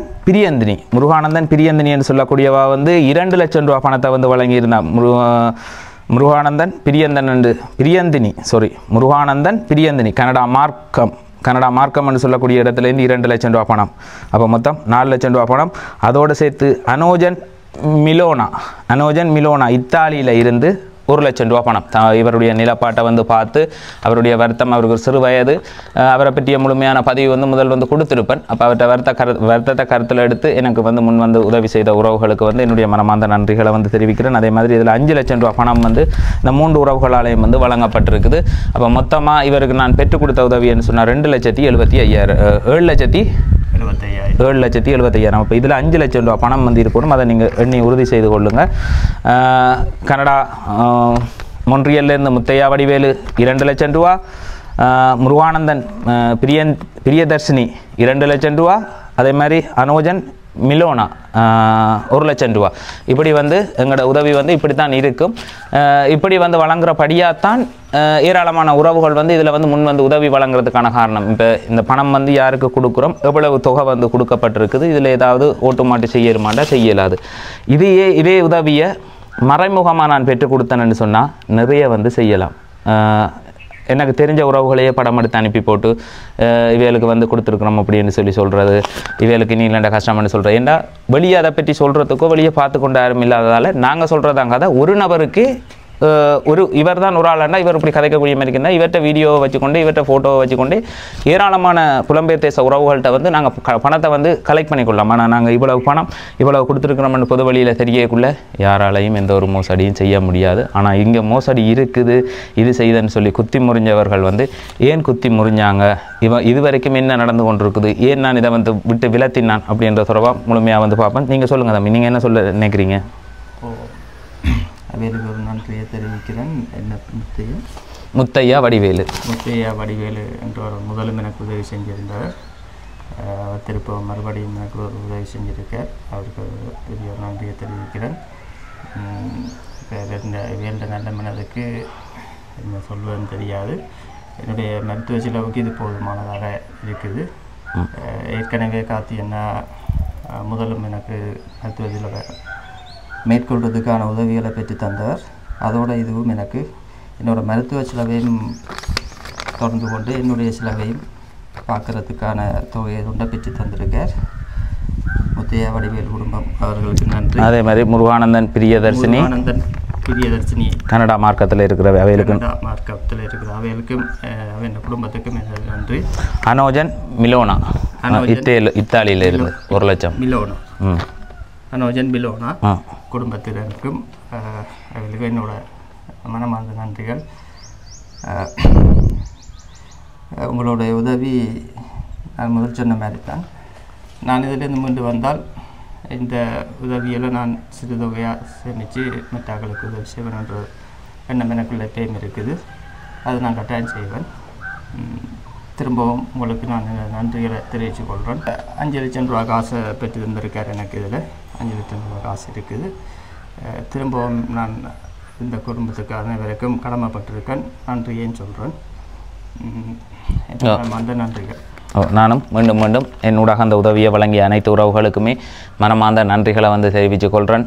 பிரியந்தினி என்று சொல்லக்கூடியவா வந்து 2 லட்சம் ரூபா பணத்தை வந்து வழங்கியிருந்தார். முருகானந்தன் பிரியந்தினி கனடா மார்க்கம் என்று சொல்லக்கூடிய இடத்துலேருந்து 2 லட்சம் ரூபா பணம். அப்போ மொத்தம் 4 லட்சம் ரூபா பணம். அதோடு சேர்த்து அனோஜன் மிலோனா இத்தாலியில் இருந்து 1,00,000 ரூபா பணம் இவருடைய நிலப்பாட்டை வந்து பார்த்து அவருடைய வருத்தம், அவருக்கு சிறு வயது, அவரை பற்றிய முழுமையான பதிவு வந்து முதல் வந்து கொடுத்திருப்பேன். அப்போ அவர்கிட்ட வருத்தத்தை கருத்தில் எடுத்து எனக்கு வந்து முன் வந்து உதவி செய்த உறவுகளுக்கு வந்து என்னுடைய மனமார்ந்த நன்றிகளை வந்து தெரிவிக்கிறேன். அதே மாதிரி இதில் 5,00,000 ரூபா பணம் வந்து இந்த 3 உறவுகளாலையும் வந்து வழங்கப்பட்டிருக்குது. அப்போ மொத்தமாக இவருக்கு நான் பெற்றுக் கொடுத்த உதவின்னு சொன்னால் 7,75,000. இப்போ இதில் 5,00,000 ரூபா பணம் வந்து இருக்கணும். அதை நீங்கள் எண்ணி உறுதி செய்து கொள்ளுங்கள். கனடா மொன்றியல்லேருந்து முத்தையா வடிவேலு 2,00,000 ரூபா, முருகானந்தன் பிரியதர்ஷினி 2,00,000 ரூபா, அதே மாதிரி அனோஜன் மிலோனா 1,00,000 ரூபா. இப்படி வந்து எங்களோட உதவி வந்து இப்படி தான் இருக்கும். இப்படி வந்து வழங்குறபடியாகத்தான் ஏராளமான உறவுகள் வந்து இதில் வந்து முன் வந்து உதவி வழங்குறதுக்கான காரணம். இப்போ இந்த பணம் வந்து யாருக்கு கொடுக்குறோம், எவ்வளவு தொகை வந்து கொடுக்கப்பட்டிருக்குது, இதில் ஏதாவது ஓட்டு மாட்டு செய்யணுமாண்டா செய்யலாது. இதே உதவியை மறைமுகமாக நான் பெற்றுக் கொடுத்தேன்னு சொன்னால் நிறைய வந்து செய்யலாம். எனக்கு தெரிஞ்ச உறவுகளையே படம் எடுத்து அனுப்பி போட்டு இவைகளுக்கு வந்து கொடுத்துருக்குறோம் அப்படின்னு சொல்கிறது, இவைகளுக்கு நீலண்ட கஷ்டம்னு சொல்கிறது. ஏன்னா வெளியே அதை பற்றி சொல்கிறதுக்கோ வெளியே பார்த்து கொண்டு யாரும் இல்லாததால் நாங்கள் சொல்கிறதாங்க அதை ஒரு நபருக்கு இவர் தான் ஒரு ஆளாண்டா இவர் இப்படி கதைக்கக்கூடிய மாதிரி இருந்தால் இவர்கிட்ட வீடியோவை வச்சுக்கொண்டு இவர்கிட்ட ஃபோட்டோவை வச்சுக்கொண்டு ஏராளமான புலம்பெயர் தேச உறவுகள்கிட்ட வந்து நாங்கள் பணத்தை வந்து கலெக்ட் பண்ணிக்கொள்ளலாம். ஆனால் நாங்கள் இவ்வளவு பணம் இவ்வளவு கொடுத்துருக்குறோம்னு பொது வழியில் தெரியக்குள்ளே யாராலையும் எந்த ஒரு மோசடியும் செய்ய முடியாது. ஆனால் இங்கே மோசடி இருக்குது, இது செய்தன்னு சொல்லி குத்தி முறிஞ்சவர்கள் வந்து ஏன் குத்தி முறிஞ்சாங்க, இது வரைக்கும் என்ன நடந்து கொண்டிருக்குது, ஏன் நான் இதை வந்து விட்டு விலத்தினான் அப்படின்ற தொடர்பாக முழுமையாக வந்து பார்ப்பேன். நீங்கள் சொல்லுங்கள் தம்பி, நீங்கள் என்ன சொல்ல நினைக்கிறீங்க? அவைகளுக்கு ஒரு நன்றியை தெரிவிக்கிறேன். என்ன முத்தையா வடிவேலு என்ற ஒரு முதலும் எனக்கு உதவி செஞ்சிருந்தார். திருப்ப மறுபடியும் எனக்கு ஒரு உதவி செஞ்சிருக்கார். அவருக்கு பெரிய ஒரு நன்றியை தெரிவிக்கிறேன். இந்த வேண்ட நல்ல மனதுக்கு என்ன சொல்வதுன்னு தெரியாது. என்னுடைய மருத்துவ செலவுக்கு இது போதுமானதாக இருக்குது. ஏற்கனவே காத்தி என்ன முதலும் எனக்கு மருத்துவ செலவை மேற்கொள்வதற்கான உதவிகளை பெற்று தந்தவர். அதோடு இதுவும் எனக்கு என்னோட மருத்துவ செலவையும் தொடர்ந்து கொண்டு என்னுடைய செலவையும் பார்க்குறதுக்கான தொகையை கொண்ட பெற்று தந்திருக்கார். முத்தையா வடிவேல் குடும்பம் அவர்களுக்கு நன்றி. அதே மாதிரி முருகானந்தன் பிரியதர்ஷினி கனடா மார்க்கத்தில் இருக்கிற அவைகளுக்கும் அவன் குடும்பத்துக்கும் நன்றி. அனோஜன் மிலோனா இத்தாலியில் இருந்து 1,00,000 மிலோனா அனோஜன் மிலோனா குடும்பத்தினருக்கும் அவர்களுக்கு என்னோட மனமார்ந்த நன்றிகள். உங்களுடைய உதவி நான் முதல் சொன்ன மாதிரி தான். நான் இதிலிருந்து மீண்டு வந்தால் இந்த உதவியில் நான் சிறு தொகையாக சேமித்து மற்றவர்களுக்கு உதவி செய்வேன் என்ற எண்ணம் எனக்குள்ள டைம் இருக்குது. அது நான் கட்டாயம் செய்வேன். திரும்பவும் உங்களுக்கு நான் நன்றிகளை தெரிவித்துக் கொள்கிறேன். 5,00,000 ரூபா காசை பெற்று தந்திருக்கார். எனக்கு இதில் 5,00,000 ரூபா காசு இருக்குது. திரும்பவும் நான் இந்த குடும்பத்துக்கு அனைவருக்கும் கடமைப்பட்டிருக்கேன். நன்றியேன்னு சொல்கிறேன். அந்த நன்றிகள். நானும் மீண்டும் என்னூடாக அந்த உதவியை வழங்கிய அனைத்து உறவுகளுக்குமே மனமார்ந்த நன்றிகளை வந்து தெரிவித்துக் கொள்கிறேன்.